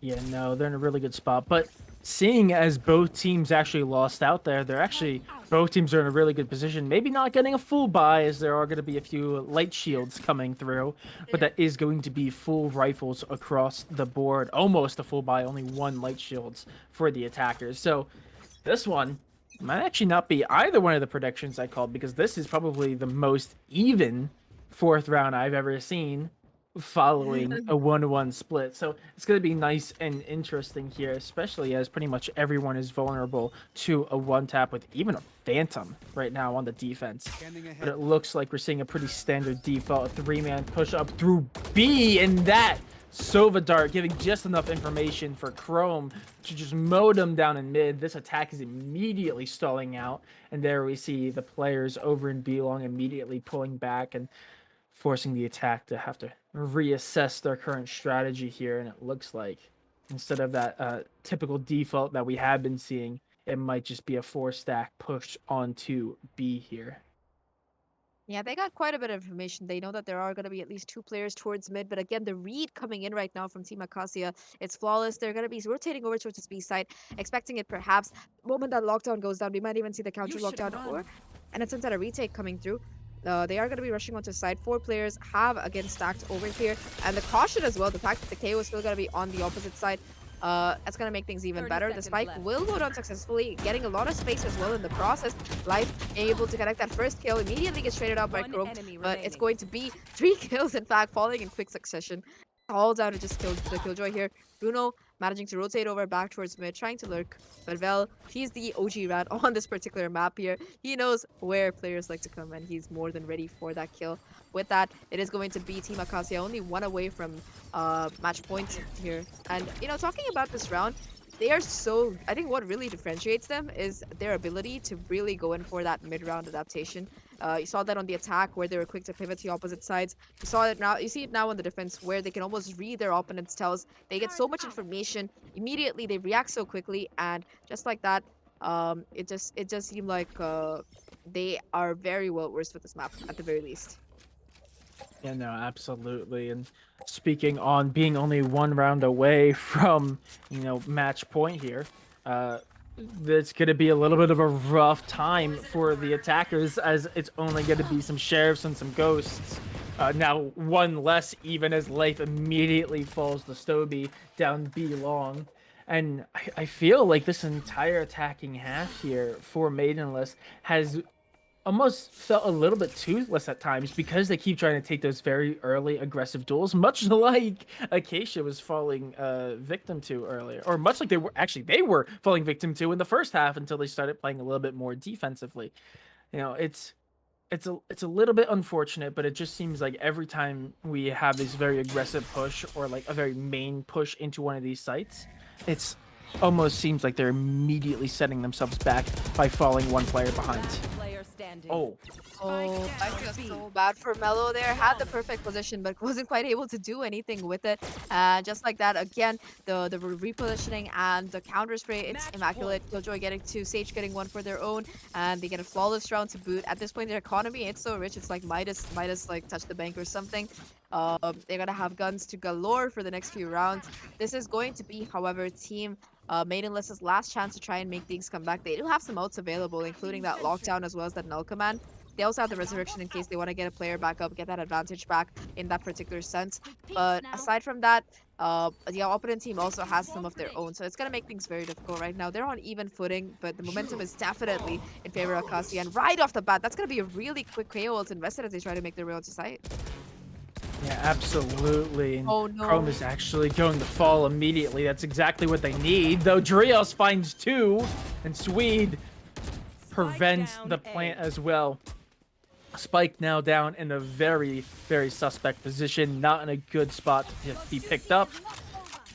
Yeah, no, they're in a really good spot. But seeing as both teams actually lost out there, both teams are in a really good position. Maybe not getting a full buy, as there are going to be a few light shields coming through, but that is going to be full rifles across the board. Almost a full buy, only one light shields for the attackers. So this one might actually not be either one of the predictions I called, because this is probably the most even fourth round I've ever seen following a 1-1 split. So it's going to be nice and interesting here, especially as pretty much everyone is vulnerable to a one tap with even a Phantom right now on the defense. But it looks like we're seeing a pretty standard default, a 3-man push up through B, and that Sova Dart giving just enough information for Chrome to just mow them down in mid. This attack is immediately stalling out, and there we see the players over in B long immediately pulling back and forcing the attack to have to reassess their current strategy here. And it looks like instead of that typical default that we have been seeing, it might just be a 4-stack push onto B here. Yeah, they got quite a bit of information. They know that there are going to be at least 2 players towards mid, but again, the read coming in right now from Team Acacia, it's flawless. They're going to be rotating over towards this B side, expecting it perhaps. The moment that lockdown goes down, we might even see the counter lockdown or an attempt at a retake coming through. They are going to be rushing onto side. 4 players have again stacked over here, and the caution as well. The fact that the KO is still going to be on the opposite side. That's going to make things even better. The spike will go down successfully, getting a lot of space as well in the process. Life able to connect that first kill, immediately gets traded out by Chrome, but it's going to be 3 kills, in fact, falling in quick succession. All down to just the Killjoy here. Bruno managing to rotate over back towards mid, trying to lurk. But Vel, he's the OG rat on this particular map here. He knows where players like to come, and he's more than ready for that kill. With that, it is going to be Team Acacia only 1 away from match point here. And, you know, talking about this round, they are so... I think what really differentiates them is their ability to really go in for that mid-round adaptation. You saw that on the attack where they were quick to pivot to opposite sides. You saw it now. You see it now on the defense where they can almost read their opponent's tells. They get so much information immediately. They react so quickly, and just like that, it just seemed like they are very well versed with this map at the very least. Yeah, no, absolutely. And speaking on being only 1 round away from, you know, match point here, it's going to be a little bit of a rough time for the attackers, as it's only going to be some sheriffs and some ghosts. Now 1 less, even as life immediately falls to Stoby down B long. And I feel like this entire attacking half here for Maidenless has almost felt a little bit toothless at times, because they keep trying to take those very early aggressive duels, much like Acacia was falling victim to earlier, or much like they were falling victim to in the first half until they started playing a little bit more defensively. You know, it's a little bit unfortunate, but it just seems like every time we have this very aggressive push, or like a very main push into one of these sites, it's almost seems like they're immediately setting themselves back by falling 1 player behind. Oh, I feel so bad for Mello there. Had the perfect position, but wasn't quite able to do anything with it. Just like that, again, the repositioning and the counter spray, it's immaculate. Killjoy getting 2, Sage getting 1 for their own, and they get a flawless round to boot. At this point, their economy, it's so rich. It's like Midas like touch the bank or something. They're gonna have guns to galore for the next few rounds. This is going to be, however, Team Maidenless's last chance to try and make things come back. They do have some ults available, including that lockdown as well as that null command. They also have the resurrection in case they want to get a player back up, get that advantage back in that particular sense. But aside from that, the opponent team also has some of their own, so it's going to make things very difficult right now. They're on even footing, but the momentum is definitely in favor of Acacia. And right off the bat, that's going to be a really quick KO ult invested as they try to make their way onto site. yeah, absolutely. And Oh, no. Chrome is actually going to fall immediately. That's exactly what they need, though Drios finds 2, and Swede prevents the plant as well. Spike now down in a very, very suspect position, not in a good spot to be picked up,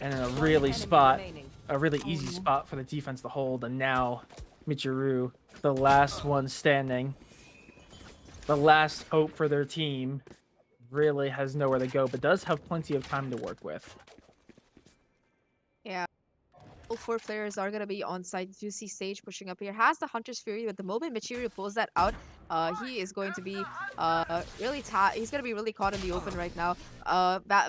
and in a really easy spot for the defense to hold. And now Michiru, the last one standing. the last hope for their team, really has nowhere to go, but does have plenty of time to work with. Yeah. All 4 players are going to be on site. You see Sage pushing up here. Has the Hunter's Fury, but the moment Material pulls that out, he is going to be he's going to be really caught in the open right now.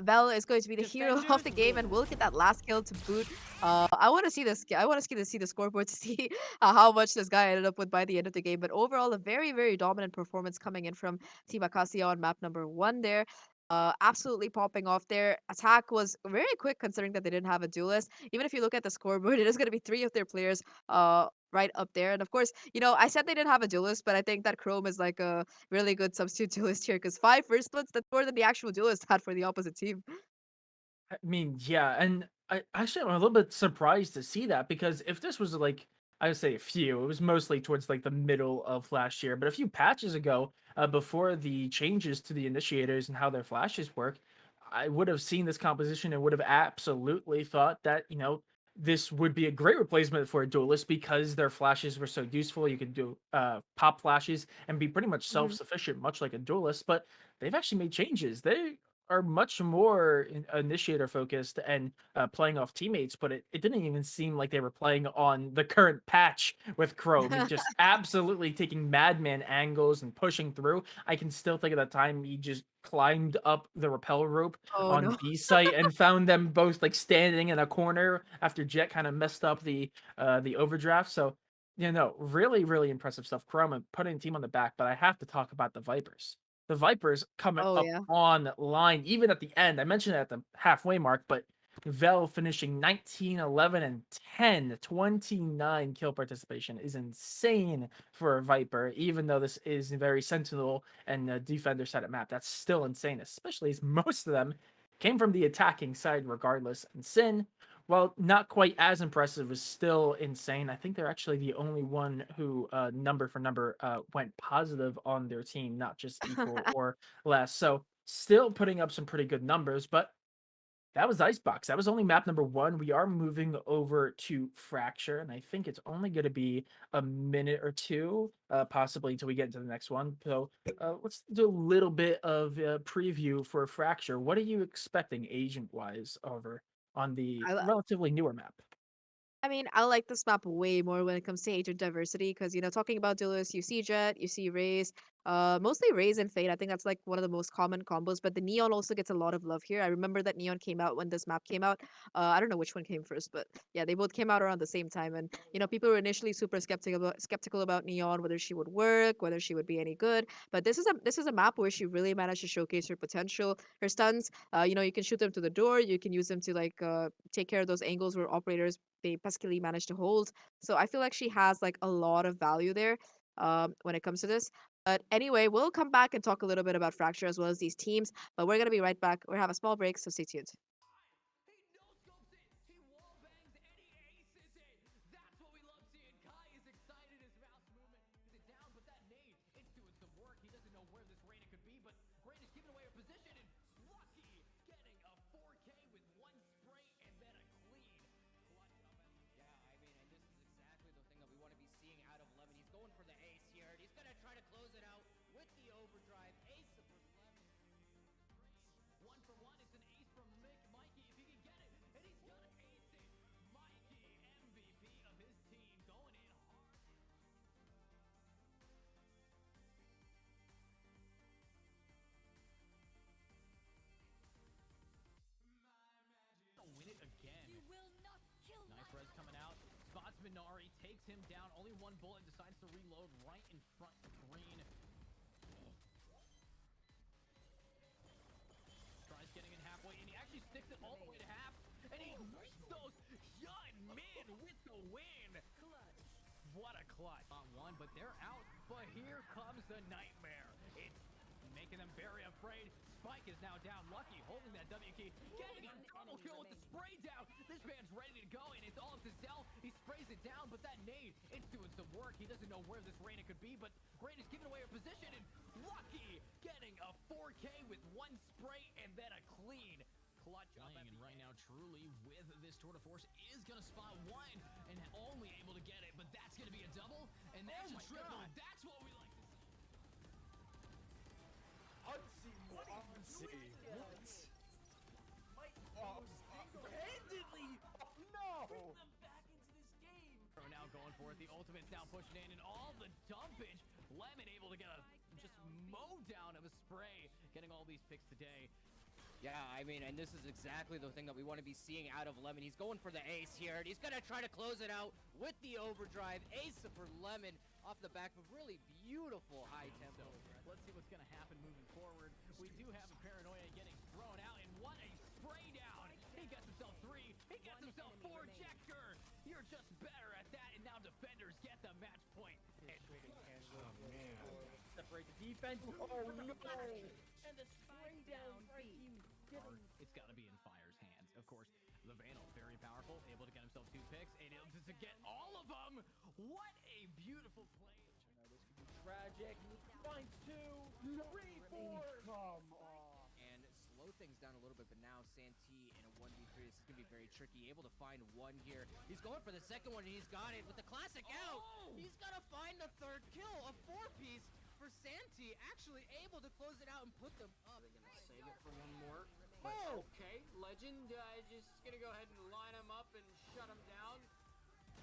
Bell is going to be the hero of the game and will get that last kill to boot. I want to see this. I want to see the scoreboard to see how much this guy ended up with by the end of the game. But overall, a very, very dominant performance coming in from Team Acacia on map number 1 there. Absolutely popping off there. Attack was very quick considering that they didn't have a duelist. Even if you look at the scoreboard, it is going to be 3 of their players right up there. And of course, I said they didn't have a duelist, but I think that Chrome is like a really good substitute duelist here because 5 first bloods, that's more than the actual duelist had for the opposite team. I mean, yeah, and I'm a little bit surprised to see that because if this was like I would say a few, it was mostly towards like the middle of last year, but a few patches ago, before the changes to the initiators and how their flashes work, I would have seen this composition and would have absolutely thought that this would be a great replacement for a duelist because their flashes were so useful. You could do pop flashes and be pretty much Mhm. self-sufficient, much like a duelist. But they've actually made changes. They are much more initiator focused and playing off teammates, but it didn't even seem like they were playing on the current patch with Chrome and just absolutely taking madman angles and pushing through. I can still think of that time he just climbed up the rappel rope Oh on no. B site and found them both like standing in a corner after Jet kind of messed up the overdraft. So really, really impressive stuff. Chrome and putting team on the back, but I have to talk about the Vipers. The Vipers coming Oh up yeah. online, even at the end. I mentioned it at the halfway mark, but Vel finishing 19, 11, and 10, 29 kill participation is insane for a Viper, even though this is a very Sentinel and defender set map. That's still insane, especially as most of them came from the attacking side regardless. And Sin, while not quite as impressive, is still insane. I think they're actually the only one who, number for number, went positive on their team, not just equal or less. So still putting up some pretty good numbers, but that was Icebox. That was only map number 1. We are moving over to Fracture, and I think it's only going to be a minute or two, possibly until we get into the next one. So let's do a little bit of preview for Fracture. What are you expecting agent-wise over on the I relatively newer map? I mean, I like this map way more when it comes to agent diversity because, talking about duelists, you see Jet, you see Raze, mostly Raze and Fade. I think that's like one of the most common combos, but the Neon also gets a lot of love here. I remember that Neon came out when this map came out. I don't know which one came first, but yeah, they both came out around the same time. And, people were initially super skeptical about Neon, whether she would work, whether she would be any good. But this is a map where she really managed to showcase her potential, her stuns. You can shoot them to the door, you can use them to like take care of those angles where operators they pescily managed to hold. So I feel like she has like a lot of value there when it comes to this. But anyway, we'll come back and talk a little bit about Fracture as well as these teams. But we're gonna be right back. We're gonna have a small break, so stay tuned. see. What? Mike single-handedly bring them back into this game. Now going for it. The ultimate's now pushing in, and all the dumpage. Lemon able to get a just mow down of a spray, getting all these picks today. Yeah, I mean, and this is exactly the thing that we want to be seeing out of Lemon. He's going for the ace here, and he's going to try to close it out with the overdrive. Ace for Lemon off the back of really beautiful high tempo. So let's see what's going to happen moving forward. We do have a Paranoia getting thrown out, and what a spray down. He gets himself 3. He gets himself 4. Checker, you're just better at that, and now defenders get the match point. Separate the defense. Oh no! And the spray down. It's got to be in Fire's hands. Of course, the Vandal, very powerful, able to get himself 2 picks, and able to get all of them. What a beautiful play. This could be tragic. Finds 2, 3, 4. Come on. And slow things down a little bit, but now Santee in a 1v3. This is going to be very tricky. Able to find 1 here. He's going for the second one, and he's got it with the classic out. He's going to find the 3rd kill, a 4-piece for Santee. Actually able to close it out and put them up. They're gonna save it for 1 more. But okay, Legend just gonna go ahead and line him up and shut him down.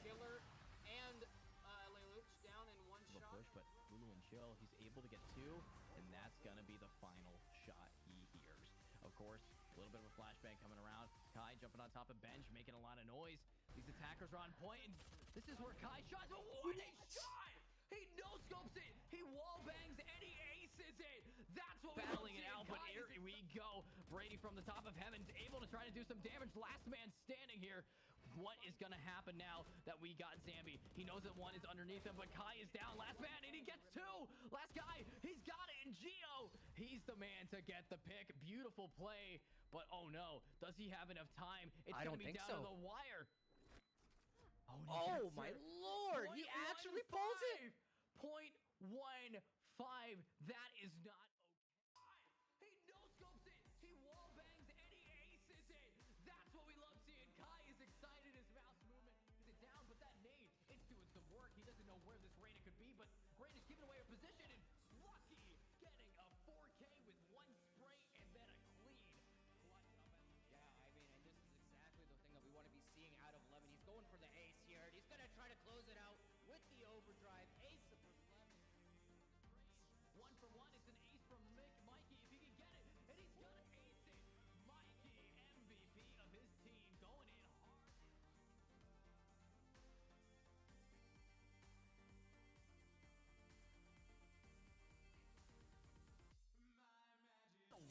Killer and LA Luch down in 1 The shot. push, but Lulu and Chill, he's able to get 2, and that's gonna be the final shot he hears. Of course, a little bit of a flashbang coming around. Kai jumping on top of bench, making a lot of noise. These attackers are on point, and this is where Kai shots. But what a shot! He no-scopes it, he wall bangs, and he aces it. That's what we're battling it out, but here we go. Brady from the top of heavens, able to try to do some damage. Last man standing here. What is going to happen now that we got Zambi? He knows that 1 is underneath him, but Kai is down. Last man, and he gets 2. Last guy, he's got it, and Gio, he's the man to get the pick. Beautiful play, but oh no, does he have enough time? It's going to be down to the wire. Oh my lord, he actually pulls it. 0.15. That is not okay. He no-scopes it. He wall bangs and he aces it. That's what we love seeing. Kai is excited. His mouse movement is it down, but that nade, it's doing some work. He doesn't know where this Reyna could be, but Reyna's giving away her position, and Lucky getting a 4K with 1 spray and then a clean clutch up. Yeah, I mean, and this is exactly the thing that we want to be seeing out of Lemon. He's going for the ace here, and he's going to try to close it out with the overdrive. Ace for Lemon. 1 for 1. It's an ace from Mikey if he can get it, and he's gonna ace it. Mikey, MVP of his team, going in hard.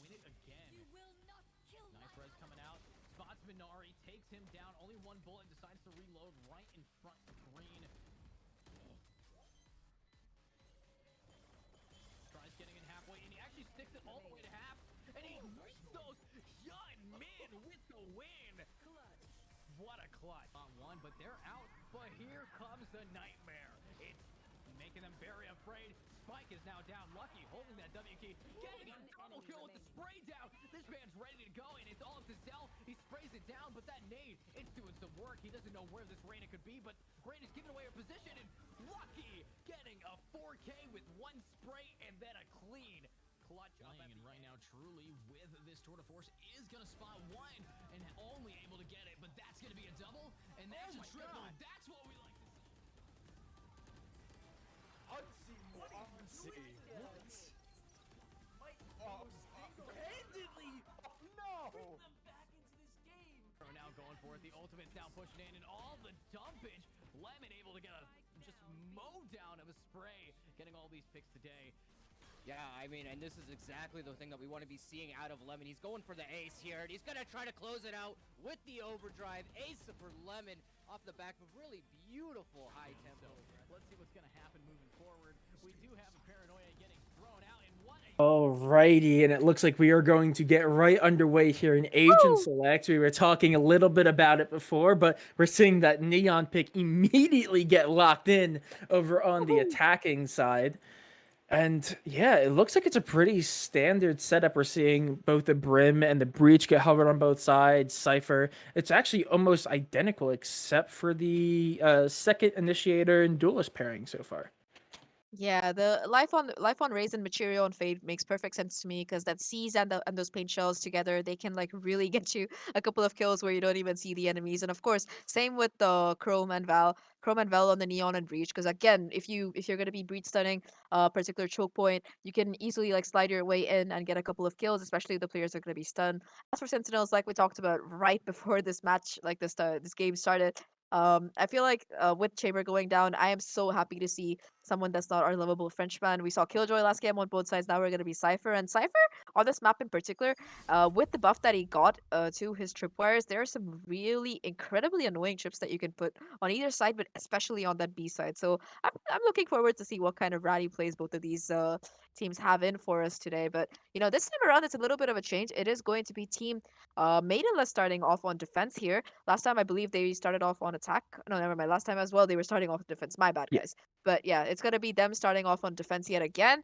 Win it again. You will not kill Nice res coming out. Spots Minari, takes him down. Only 1 bullet, decides to reload right in front of Green. Tries getting in halfway, and he actually sticks it all the way to half. And he reads those Yun Min with the win. clutch. What a clutch. On 1, but they're out. But here comes the nightmare. It's making them very afraid. Spike is now down. Lucky holding that W key. Getting a double kill with the spray down. This man's ready to go, and it's all up to Zell. He sprays it down, but that nade, it's doing some work. He doesn't know where this Reyna could be, but Reyna's giving away her position, and Lucky getting a 4K with 1 spray and then a clean clutch up. And right now, Truly with this tour de force is going to spot 1 and only able to get it, but that's going to be a double, and that's a triple. That's what we like to see. Unseen. What are you doing? What? Mike single-handedly bring them back into this game. Now going for it. The ultimate's now pushing in, and all the dumpage. Lemon able to get a just mow down of a spray, getting all these picks today. Yeah, I mean, and this is exactly the thing that we want to be seeing out of Lemon. He's going for the ace here, and he's going to try to close it out with the overdrive. Ace for Lemon off the back of really beautiful high tempo. So let's see what's going to happen moving forward. We do have a Paranoia getting thrown out, and what a... Alrighty, and it looks like we are going to get right underway here in Agent Select. We were talking a little bit about it before, but we're seeing that Neon pick immediately get locked in over on the attacking side. And yeah, it looks like it's a pretty standard setup. We're seeing both the Brim and the Breach get hovered on both sides. Cypher, it's actually almost identical except for the second Initiator and Duelist pairing so far. Yeah, the life on Raisin Material and Fade makes perfect sense to me because that Seas and those paint shells together, they can like really get you a couple of kills where you don't even see the enemies. And of course, same with the Chrome and Val on the Neon and Breach. Because again, if you're gonna be breach stunning a particular choke point, you can easily like slide your way in and get a couple of kills, especially if the players are gonna be stunned. As for Sentinels, like we talked about right before this match, like this game started. I feel like with Chamber going down, I am so happy to see someone that's not our lovable Frenchman. We saw Killjoy last game on both sides. Now we're going to be Cypher. And Cypher, on this map in particular, with the buff that he got to his tripwires, there are some really incredibly annoying trips that you can put on either side, but especially on that B side. So I'm looking forward to see what kind of ratty plays both of these teams have in for us today. But, you know, this time around, it's a little bit of a change. It is going to be Team Maidenless starting off on defense here. Last time, I believe they started off on attack. No, never mind. Last time as well, they were starting off defense. My bad, Yeah. guys. But yeah, it's gonna be them starting off on defense yet again.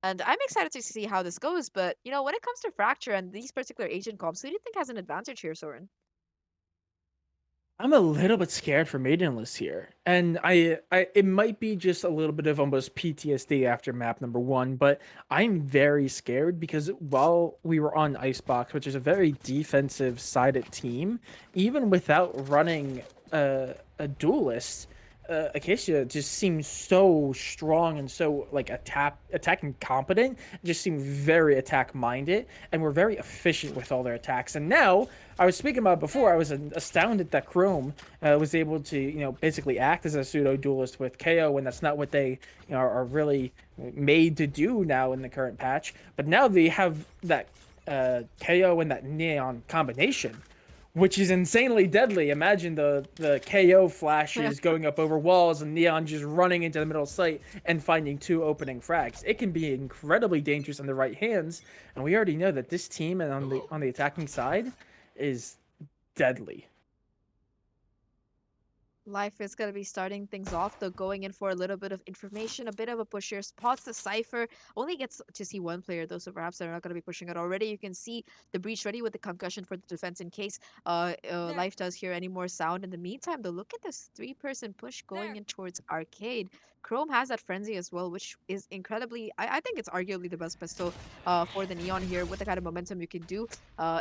And I'm excited to see how this goes. But you know, when it comes to Fracture and these particular agent comps, who do you think has an advantage here, Soren? I'm a little bit scared for Maidenless here, and I it might be just a little bit of almost PTSD after map number 1, but I'm very scared because while we were on Icebox, which is a very defensive sided team, even without running a duelist, Acacia just seems so strong and so like attacking competent. Just seem very attack minded, and we're very efficient with all their attacks. And now I was speaking about before, I was astounded that Chrome was able to basically act as a pseudo duelist with KO when that's not what they are really made to do now in the current patch. But now they have that KO and that Neon combination, which is insanely deadly. Imagine the KO flashes going up over walls and Neon just running into the middle site and finding 2 opening frags. It can be incredibly dangerous in the right hands, and we already know that this team and on the attacking side is deadly. Life is going to be starting things off, though, going in for a little bit of information, a bit of a push here. Spots the Cypher, only gets to see one player, though, so perhaps they're not going to be pushing it already. You can see the Breach ready with the concussion for the defense in case Life does hear any more sound. In the meantime, though, look at this 3-person push going in towards Arcade. Chrome has that Frenzy as well, which is incredibly, I think it's arguably the best pistol for the Neon here with the kind of momentum you can do.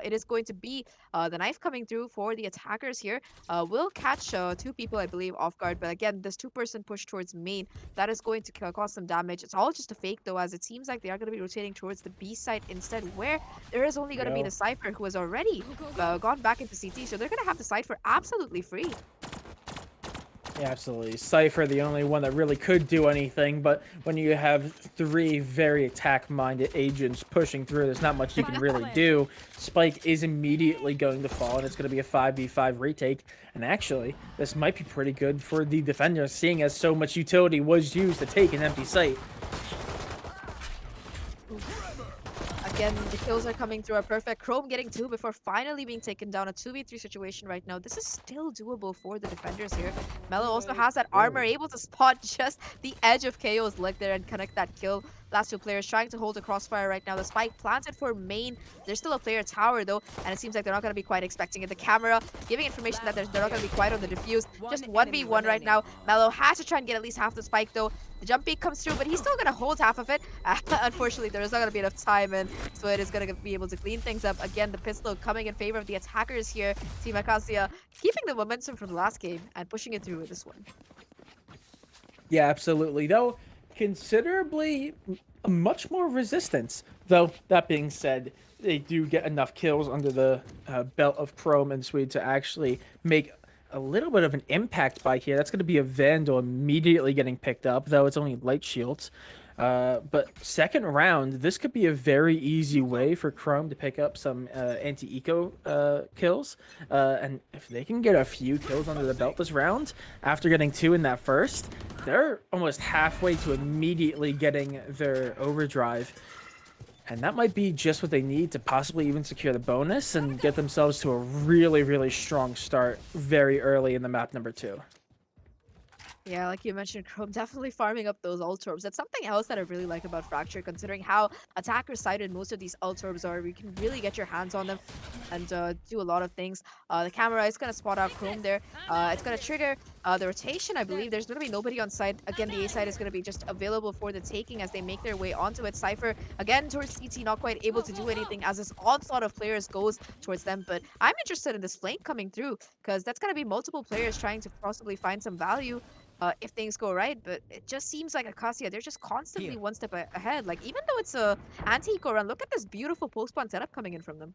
It is going to be the knife coming through for the attackers here. Will catch 2 people, I believe, off guard. But again, this 2-person push towards main, that is going to cause some damage. It's all just a fake, though, as it seems like they are going to be rotating towards the B side instead, where there is only going to be the Cypher who has already gone back into CT. So they're going to have the Cypher absolutely free. Yeah, absolutely. Cypher, the only one that really could do anything, but when you have 3 very attack-minded agents pushing through, there's not much you can really do. Spike is immediately going to fall, and it's going to be a 5v5 retake. And actually, this might be pretty good for the defenders, seeing as so much utility was used to take an empty site. Again, the kills are coming through are perfect. Chrome getting 2 before finally being taken down. A 2v3 situation right now. This is still doable for the defenders here. Mello also has that armor, able to spot just the edge of KO's leg there and connect that kill. Last 2 players trying to hold the crossfire right now. The spike planted for main. There's still a player tower though, and it seems like they're not going to be quite expecting it. The camera giving information that they're not going to be quite on the defuse. Just 1v1 right now. Mello has to try and get at least half the spike though. The jump peek comes through, but he's still going to hold half of it. Unfortunately, there is not going to be enough time, and so it is going to be able to clean things up. Again, the pistol coming in favor of the attackers here. Team Acacia keeping the momentum from the last game and pushing it through with this one. Yeah, absolutely. Though, considerably much more resistance. Though, that being said, they do get enough kills under the belt of Chrome and Swede to actually make a little bit of an impact by here. That's going to be a Vandal immediately getting picked up, though it's only light shields. But second round, this could be a very easy way for Chrome to pick up some anti-eco kills. And if they can get a few kills under the belt this round, after getting 2 in that first, they're almost halfway to immediately getting their overdrive. And that might be just what they need to possibly even secure the bonus and get themselves to a really, really strong start very early in the map number 2. Yeah, like you mentioned, Chrome definitely farming up those ult orbs. That's something else that I really like about Fracture, considering how attacker-sided most of these ult orbs are. You can really get your hands on them and do a lot of things. The camera is going to spot out Chrome there. It's going to trigger the rotation, I believe. There's going to be nobody on side. Again, the A side is going to be just available for the taking as they make their way onto it. Cypher, again, towards CT, not quite able to do anything as this onslaught of players goes towards them. But I'm interested in this flank coming through because that's going to be multiple players trying to possibly find some value if things go right. But it just seems like Acacia, they're just constantly one step ahead. Like, even though it's a anti-eco run, look at this beautiful post-spawn setup coming in from them.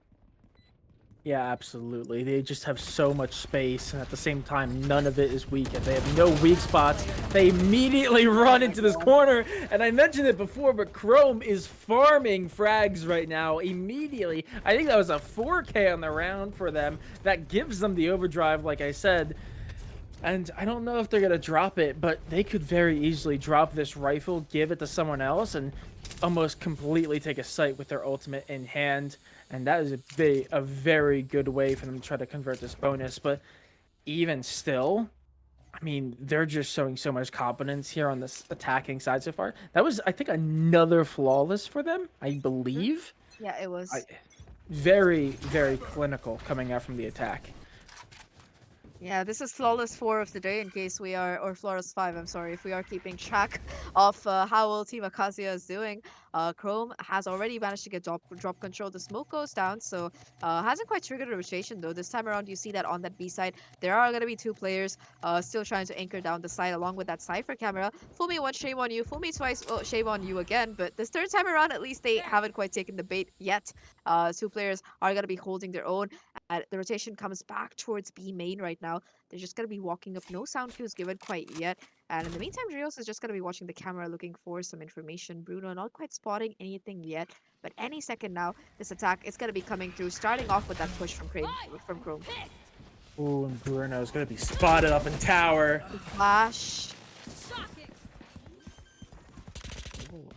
Yeah, absolutely. They just have so much space, and at the same time, none of it is weak. And they have no weak spots. They immediately run into this corner, and I mentioned it before, but Chrome is farming frags right now immediately. I think that was a 4K on the round for them. That gives them the overdrive, like I said. And I don't know if they're going to drop it, but they could very easily drop this rifle, give it to someone else, and almost completely take a site with their ultimate in hand. And that is a very good way for them to try to convert this bonus. But even still, I mean, they're just showing so much competence here on this attacking side so far. That was, I think, another flawless for them, I believe. Yeah, it was. Very, very clinical coming out from the attack. Yeah, this is flawless 4 of the day in case we are, or flawless 5, I'm sorry, if we are keeping track of how well Team Acacia is doing. Chrome has already managed to get drop control. The smoke goes down, so hasn't quite triggered a rotation though. This time around, you see that on that B side, there are going to be 2 players still trying to anchor down the side along with that Cypher camera. Fool me once, shame on you. Fool me twice, well, shame on you again. But this third time around, at least they haven't quite taken the bait yet. 2 players are going to be holding their own. The rotation comes back towards B main right now. They're just going to be walking up. No sound cues given quite yet. And in the meantime, Rios is just going to be watching the camera looking for some information. Bruno not quite spotting anything yet. But any second now, this attack is going to be coming through, starting off with that push from Chrome. Ooh, and Bruno is going to be spotted up in tower. Flash. Ooh.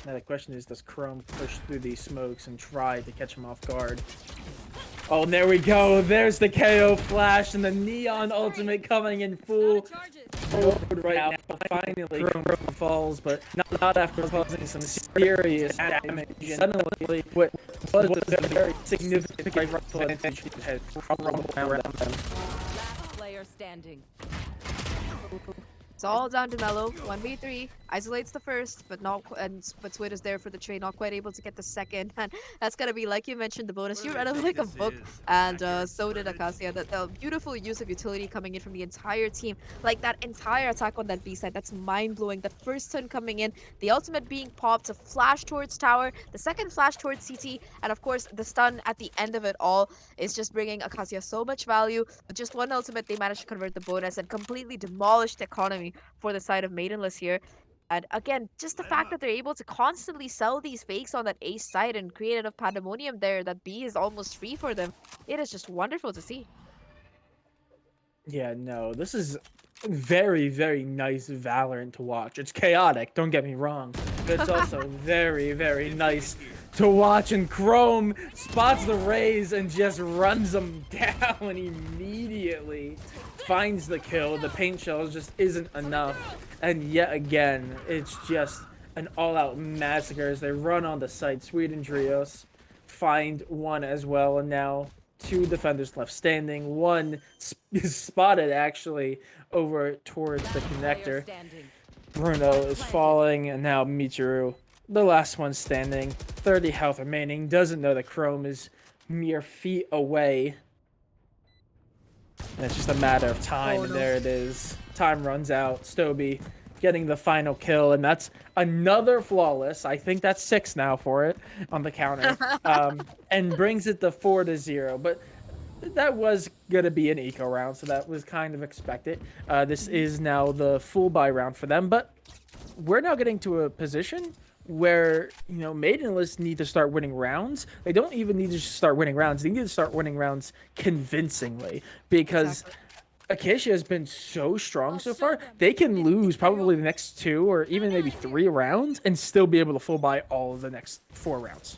Now the question is, does Chrome push through these smokes and try to catch him off guard? Oh, and there we go. There's the KO flash and the neon ultimate coming in full mode right now. Finally, Chrome falls, but not after causing some serious damage. Suddenly, what was a very significant rifle advantage had crumbled around them. Last player standing. It's all down to Mello. 1v3. Isolates the first, but Swid is there for the trade, not quite able to get the second. And that's gonna be, like you mentioned, the bonus. You read it like a book, and so did Acacia. The beautiful use of utility coming in from the entire team. Like that entire attack on that B side, that's mind-blowing. The first stun coming in, the ultimate being popped, a flash towards tower, the second flash towards CT, and of course the stun at the end of it all is just bringing Acacia so much value. With just one ultimate, they managed to convert the bonus and completely demolish the economy for the side of Maidenless here. And again, just the fact that they're able to constantly sell these fakes on that ace side and create enough pandemonium there that B is almost free for them, it is just wonderful to see. Yeah, no, this is very, very nice Valorant to watch. It's chaotic, don't get me wrong, but it's also very, very nice to watch. And Chrome spots the Rays and just runs them down immediately. Finds the kill. The paint shells just isn't enough. And yet again, it's just an all-out massacre as they run on the site. Sweden Drios find one as well, and now 2 defenders left standing. One is spotted actually over towards the connector. Bruno is falling, and now Michiru, the last one standing. 30 health remaining. Doesn't know that Chrome is mere feet away. And it's just a matter of time, and there it is. Time runs out. Stoby getting the final kill, and that's another flawless. I think that's 6 now for it on the counter, and brings it to 4-0. But that was going to be an eco round, so that was kind of expected. This is now the full buy round for them, but we're now getting to a position where, you know, Maidenless need to start winning rounds. They don't even need to just start winning rounds. They need to start winning rounds convincingly, because Acacia has been so strong so far. They can lose probably the next 2 or even maybe 3 rounds and still be able to full buy all of the next 4 rounds.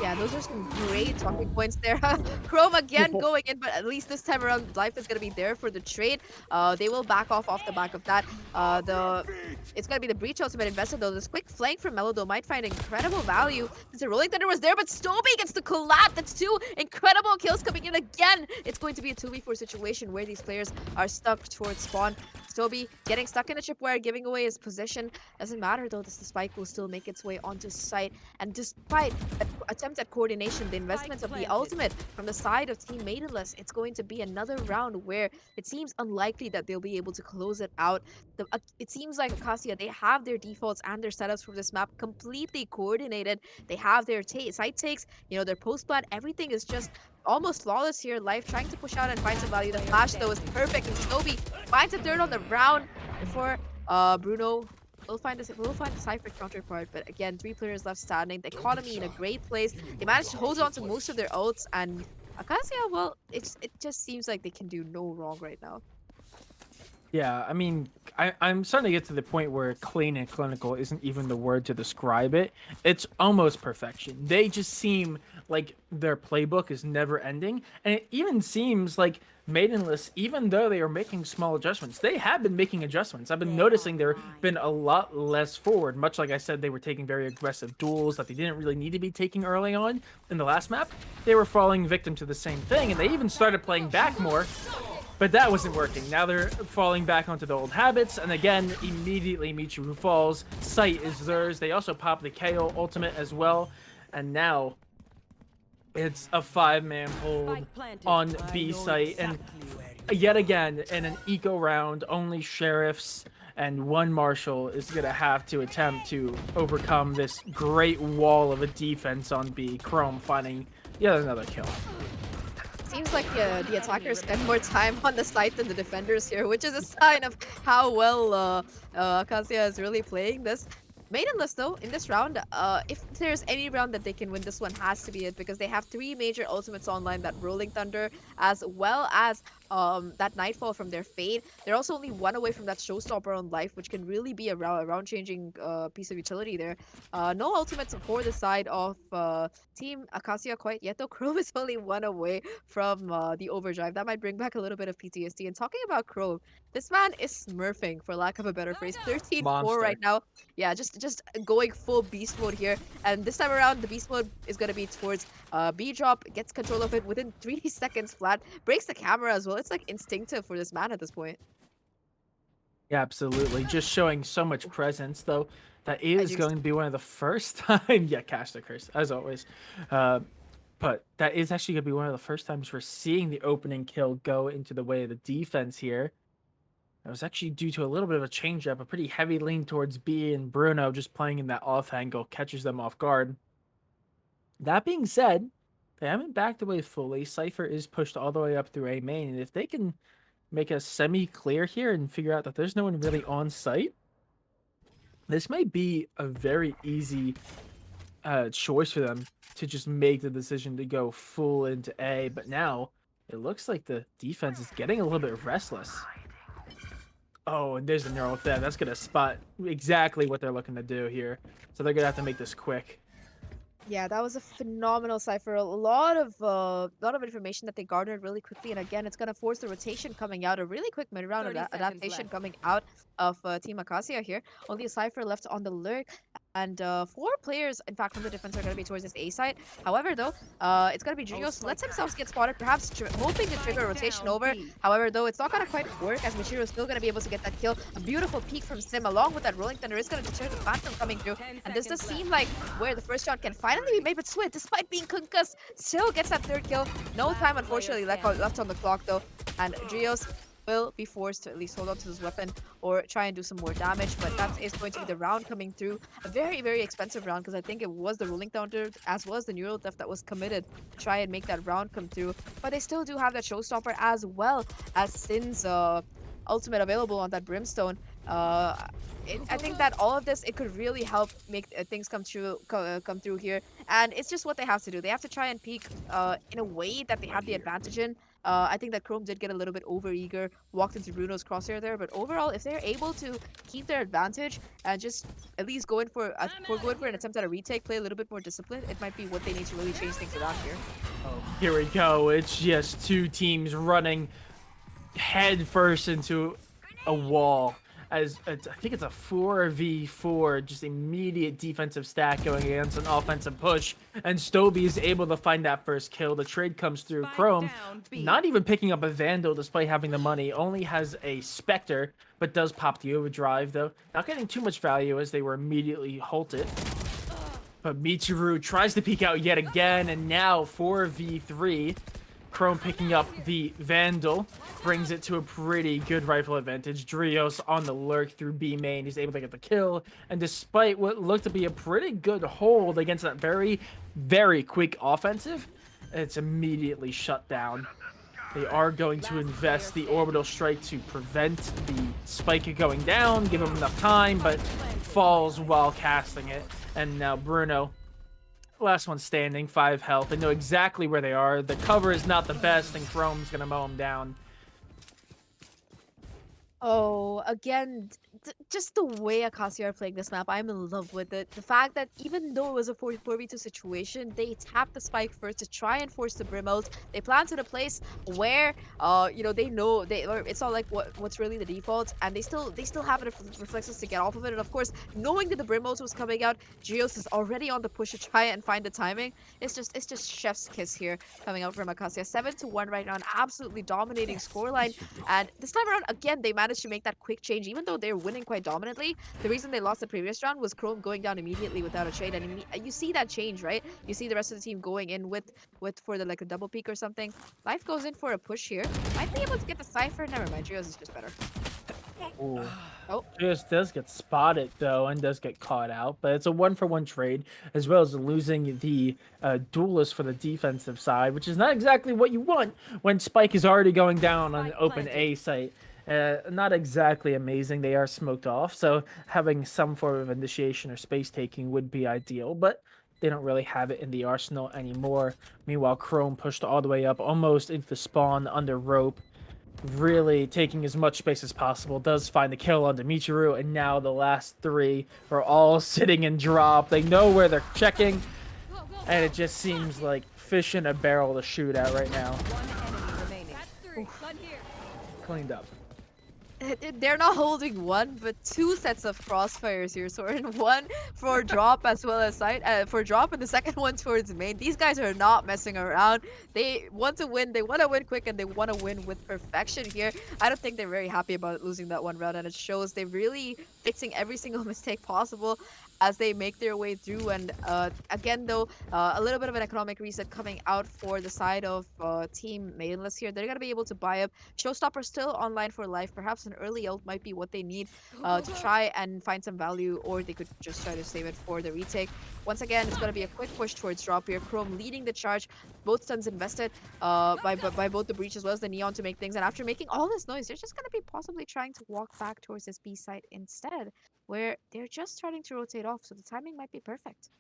Yeah, those are some great talking points there. Chrome again going in, but at least this time around, life is gonna be there for the trade. They will back off the back of that. It's gonna be the breach ultimate invested though. This quick flank from Melodo might find incredible value since the Rolling Thunder was there, but Stoby gets the collab. That's two incredible kills coming in again. It's going to be a 2v4 situation where these players are stuck towards spawn. Stoby getting stuck in a tripwire, giving away his position. Doesn't matter though, the spike will still make its way onto site. And despite an attempt at coordination, the investments of the ultimate from the side of Team Maidenless, it's going to be another round where it seems unlikely that they'll be able to close it out. It seems like Acacia, they have their defaults and their setups for this map completely coordinated. They have their site takes, their post plant, everything is just almost flawless here. Life trying to push out and find some value. The flash though is perfect, and Stoby finds a third on the round before Bruno we'll find the Cypher counterpart, but again, 3 players left standing. The economy in a great place. They managed to hold on to most of their ults, and Acacia, well, it just seems like they can do no wrong right now. Yeah, I mean, I'm starting to get to the point where clean and clinical isn't even the word to describe it. It's almost perfection. They just seem like their playbook is never ending. And it even seems like Maidenless, even though they are making small adjustments, they have been making adjustments. I've been noticing there have been a lot less forward. Much like I said, they were taking very aggressive duels that they didn't really need to be taking early on in the last map. They were falling victim to the same thing, and they even started playing back more. But that wasn't working. Now they're falling back onto the old habits, and again, immediately Michiru falls. Sight is theirs. They also pop the KO ultimate as well, and now it's a 5-man hold on B site, and yet again, in an eco round, only sheriffs and 1 marshal is gonna have to attempt to overcome this great wall of a defense on B. Chrome finding yet another kill. Seems like the attackers spend more time on the site than the defenders here, which is a sign of how well Acacia is really playing this. Maidenless though, in this round, if there's any round that they can win, this one has to be it because they have 3 major ultimates online, that Rolling Thunder, as well as that Nightfall from their Fade. They're also only 1 away from that Showstopper on Life, which can really be a round-changing piece of utility there. No ultimates for the side of Team Acacia quite yet, though. Chrome is only 1 away from the overdrive. That might bring back a little bit of PTSD. And talking about Chrome, this man is smurfing, for lack of a better phrase. 13-4 right now. Yeah, just going full beast mode here. And this time around, the beast mode is going to be towards B drop, gets control of it within 3 seconds flat, breaks the camera as well. It's like instinctive for this man at this point. Yeah, absolutely. Just showing so much presence, though. That is going to be one of the first time. Yeah, cast a curse, as always. But that is actually going to be one of the first times we're seeing the opening kill go into the way of the defense here. It was actually due to a little bit of a change-up, a pretty heavy lean towards B, and Bruno just playing in that off angle catches them off guard. That being said, they haven't backed away fully. Cypher is pushed all the way up through A main, and if they can make a semi-clear here and figure out that there's no one really on site, this might be a very easy choice for them to just make the decision to go full into A. But now it looks like the defense is getting a little bit restless. Oh, and there's the neural theft. That's going to spot exactly what they're looking to do here. So they're going to have to make this quick. Yeah, that was a phenomenal cipher. A lot of information that they garnered really quickly, and again, it's gonna force the rotation coming out. A really quick mid-round adaptation coming out of Team Acacia here. Only a cipher left on the lurk, and 4 players, in fact, from the defense are gonna be towards this A side. However, though, it's gonna be Gios lets himself get spotted, perhaps hoping to trigger a rotation over. However, though, it's not gonna quite work as Michiru is still gonna be able to get that kill. A beautiful peek from Sim, along with that Rolling Thunder, is gonna deter the Phantom coming through, and this does seem like where the first round can finally be made, but Swit, despite being concussed, still gets that 3rd kill. No time, unfortunately, left on the clock, though, and Gios will be forced to at least hold on to his weapon or try and do some more damage, but that is going to be the round coming through. A very, very expensive round, because I think it was the Rolling Thunder as well as the Neural Theft that was committed to try and make that round come through, but they still do have that Showstopper as well as Sin's ultimate available on that Brimstone. I think that all of this, it could really help make things come through here, and it's just what they have to do. They have to try and peak in a way that they have the advantage in. I think that Chrome did get a little bit overeager, walked into Bruno's crosshair there, but overall, if they're able to keep their advantage and just at least go in for an attempt at a retake, play a little bit more disciplined, it might be what they need to really change things around here. Here we go. It's just two teams running head first into a wall. As I think it's a 4v4, just immediate defensive stack going against an offensive push, and Stovey is able to find that first kill. The trade comes through. Spike Chrome down, B. not even picking up a Vandal despite having the money, only has a Spectre, but does pop the overdrive though. Not getting too much value as they were immediately halted. But Michiru tries to peek out yet again, and now 4v3. Chrome picking up the Vandal, brings it to a pretty good rifle advantage. Drios on the lurk through B main, he's able to get the kill, and despite what looked to be a pretty good hold against that very, very quick offensive, it's immediately shut down. They are going to invest the orbital strike to prevent the spike going down, give him enough time, but falls while casting it. And now Bruno, last one standing, 5 health. They know exactly where they are. The cover is not the best, and Chrome's gonna mow him down. Oh, again, just the way Acacia are playing this map, I'm in love with it. The fact that even though it was a 4v2 situation, they tapped the spike first to try and force the Brim out. They planted a place where, they know it's not like what's really the default, and they still have enough reflexes to get off of it. And of course, knowing that the Brim out was coming out, Geos is already on the push to try and find the timing. It's just chef's kiss here coming out from Acacia. 7-1 right now, an absolutely dominating scoreline. And this time around, again, they managed to make that quick change, even though they're winning quite dominantly. The reason they lost the previous round was Chrome going down immediately without a trade, and you see that change, right? You see the rest of the team going in with for the like a double peak or something. Life goes in for a push here. Might be able to get the Cypher. Never mind, Trios is just better. Ooh. Oh. Just does get spotted though, and does get caught out, but it's a 1-for-1 trade, as well as losing the duelist for the defensive side, which is not exactly what you want when Spike is already going down on an open A site. Not exactly amazing. They are smoked off, so having some form of initiation or space taking would be ideal, but they don't really have it in the arsenal anymore. Meanwhile, Chrome pushed all the way up, almost into the spawn under rope, really taking as much space as possible, does find the kill on Michiru, and now the last 3 are all sitting in drop. They know where they're checking, and it just seems like fish in a barrel to shoot at right now. One enemy remaining. Cleaned up. They're not holding one, but 2 sets of crossfires here, Soren. One for drop as well as side, for drop, and the second one towards main. These guys are not messing around. They want to win. They want to win quick, and they want to win with perfection here. I don't think they're very happy about losing that one round, and it shows they're really fixing every single mistake possible as they make their way through. And again, though, a little bit of an economic reset coming out for the side of Team Maidenless here. They're going to be able to buy up. Showstopper still online for life. Perhaps an early ult might be what they need to try and find some value, or they could just try to save it for the retake. Once again, it's going to be a quick push towards drop here. Chrome leading the charge. Both stuns invested by both the breach as well as the neon to make things. And after making all this noise, they're just going to be possibly trying to walk back towards this B site instead, where they're just starting to rotate off, so the timing might be perfect.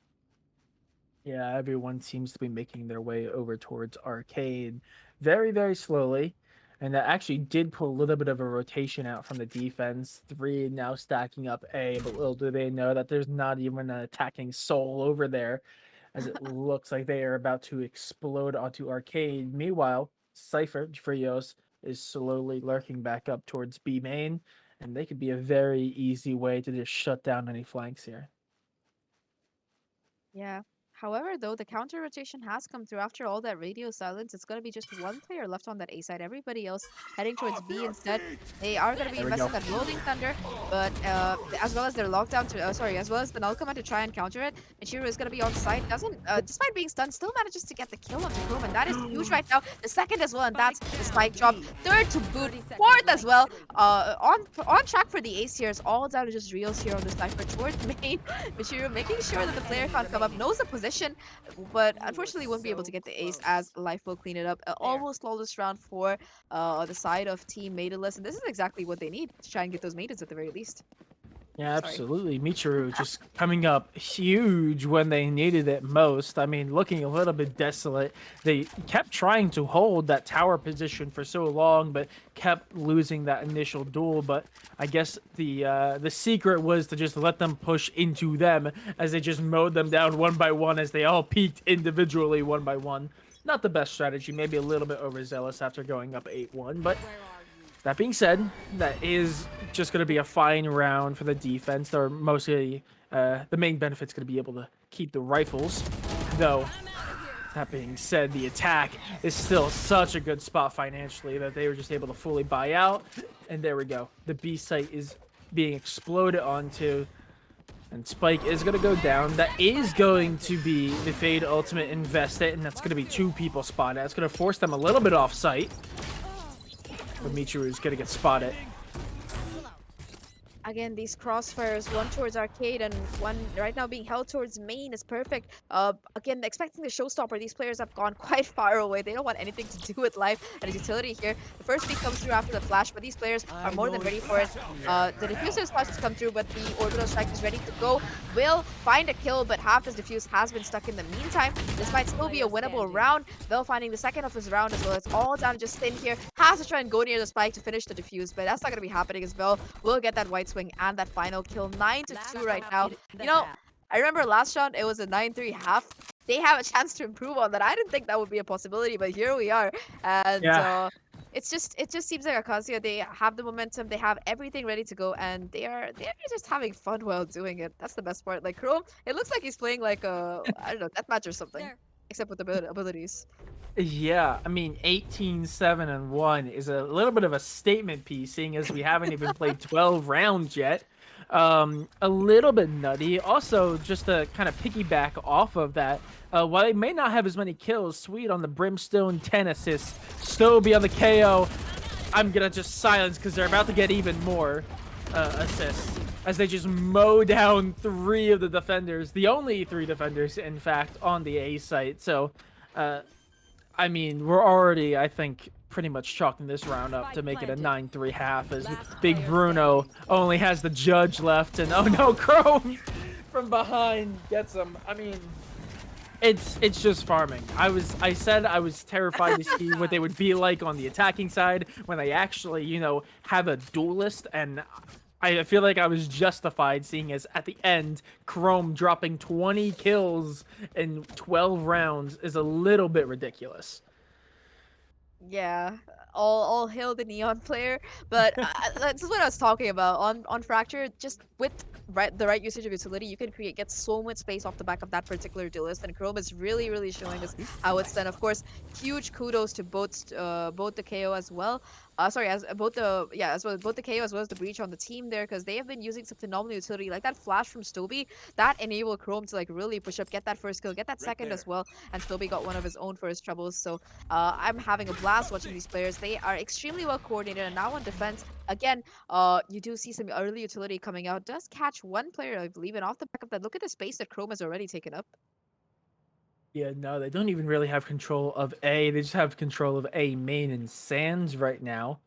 Yeah, everyone seems to be making their way over towards Arcade very, very slowly. And that actually did pull a little bit of a rotation out from the defense. 3 now stacking up A, but little do they know that there's not even an attacking soul over there, as it looks like they are about to explode onto Arcade. Meanwhile, Cypher, Frios, is slowly lurking back up towards B main, and they could be a very easy way to just shut down any flanks here. Yeah. However, though, the counter rotation has come through. After all that radio silence, it's going to be just one player left on that A side. Everybody else heading towards B instead. They are going to be There we investing go. that Rolling Thunder, but as well as their lockdown to, as well as the null command to try and counter it. Michiru is going to be on site. Doesn't, despite being stunned, still manages to get the kill onto Chrome, and that is huge right now. The second as well, and that's the spike drop. Third to boot. Fourth as well. On track for the ace here. It's all down to just reels here on the Cypher towards main. Michiru making sure that the player can't come up, knows the position, but unfortunately won't be able to get the ace as Life will clean it up. Almost flawless round for the side of Team Maidenless, and this is exactly what they need to try and get those maidens at the very least. Yeah, Sorry. absolutely. Michiru just coming up huge when they needed it most. I mean, looking a little bit desolate. They kept trying to hold that tower position for so long, but kept losing that initial duel. But I guess the secret was to just let them push into them as they just mowed them down one by one as they all peaked individually one by one. Not the best strategy, maybe a little bit overzealous after going up 8-1, but that being said, that is just going to be a fine round for the defense. They're mostly the main benefit's going to be able to keep the rifles, though. That being said, the attack is still such a good spot financially that they were just able to fully buy out. And there we go. The B site is being exploded onto. And Spike is going to go down. That is going to be the Fade Ultimate invested, and that's going to be 2 people spotted. That's going to force them a little bit off site. But Michiru is going to get spotted. Again, these crossfires, one towards arcade and one right now being held towards main is perfect. Again, expecting the showstopper, these players have gone quite far away. They don't want anything to do with life and utility here. The first pick comes through after the flash, but these players are more than ready for it. The diffuser starts to come through, but the orbital strike is ready to go. Will find a kill, but half his diffuse has been stuck in the meantime. This might still be a winnable round. Bell finding the second of his round as well. It's all down to just Sin here. Has to try and go near the spike to finish the diffuse, but that's not going to be happening as Bell will get that white swing and that final kill. 9-2 right now. You know, I remember last round it was a 9-3 half. They have a chance to improve on that. I didn't think that would be a possibility, but here we are. And Yeah. it just seems like Acacia, they have the momentum, they have everything ready to go, and they're just having fun while doing it. That's the best part. Like Chrome, it looks like he's playing like a I don't know, deathmatch or something. Except with the abilities. Yeah, I mean, 18-7-1 is a little bit of a statement piece, seeing as we haven't even played 12 rounds yet. A little bit nutty. Also, just to kind of piggyback off of that, while they may not have as many kills, Sweet on the Brimstone, 10 assists, Stoby on the KO. I'm gonna just silence because they're about to get even more assists as they just mow down 3 of the defenders, the only 3 defenders, in fact, on the A site. So, I mean, we're already, I think, pretty much chalking this round up to make it a 9-3 half as Big Bruno only has the judge left. And oh no, Chrome from behind gets him. I mean, it's just farming. I said I was terrified to see what they would be like on the attacking side when they actually, you know, have a duelist, and I feel like I was justified, seeing as at the end, Chrome dropping 20 kills in 12 rounds is a little bit ridiculous. Yeah, all hail the neon player. But this is what I was talking about on Fracture. Just with the right usage of utility, you can get so much space off the back of that particular duelist. And Chrome is really showing us how it's done. Of course, huge kudos to both the KO as well. Sorry, as both the as well both the KO as well as the breach on the team there, because they have been using some phenomenal utility like that flash from Stoby that enabled Chrome to like really push up, get that first kill, get that second as well. And Stoby got one of his own first troubles. So I'm having a blast watching these players. They are extremely well coordinated, and now on defense, again, you do see some early utility coming out. Does catch one player, I believe, and off the back of that, look at the space that Chrome has already taken up. Yeah, no, they don't even really have control of A. They just have control of A main and Sands right now.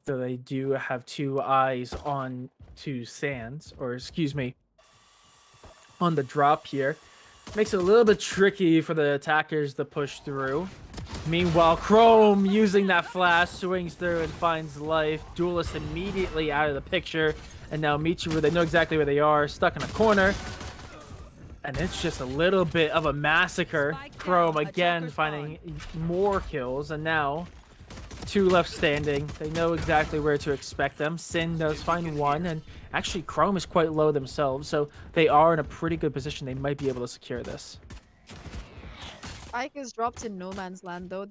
So they do have 2 eyes on 2 Sands, or excuse me, on the drop here. Makes it a little bit tricky for the attackers to push through. Meanwhile, Chrome using that flash, swings through and finds life. Duelist immediately out of the picture. And now Michiru, they know exactly where they are, stuck in a corner. And it's just a little bit of a massacre. Chrome again finding more kills, and now 2 left standing. They know exactly where to expect them. Sin does find 1, and actually Chrome is quite low themselves, so they are in a pretty good position. They might be able to secure this. Spike is dropped in no man's land though.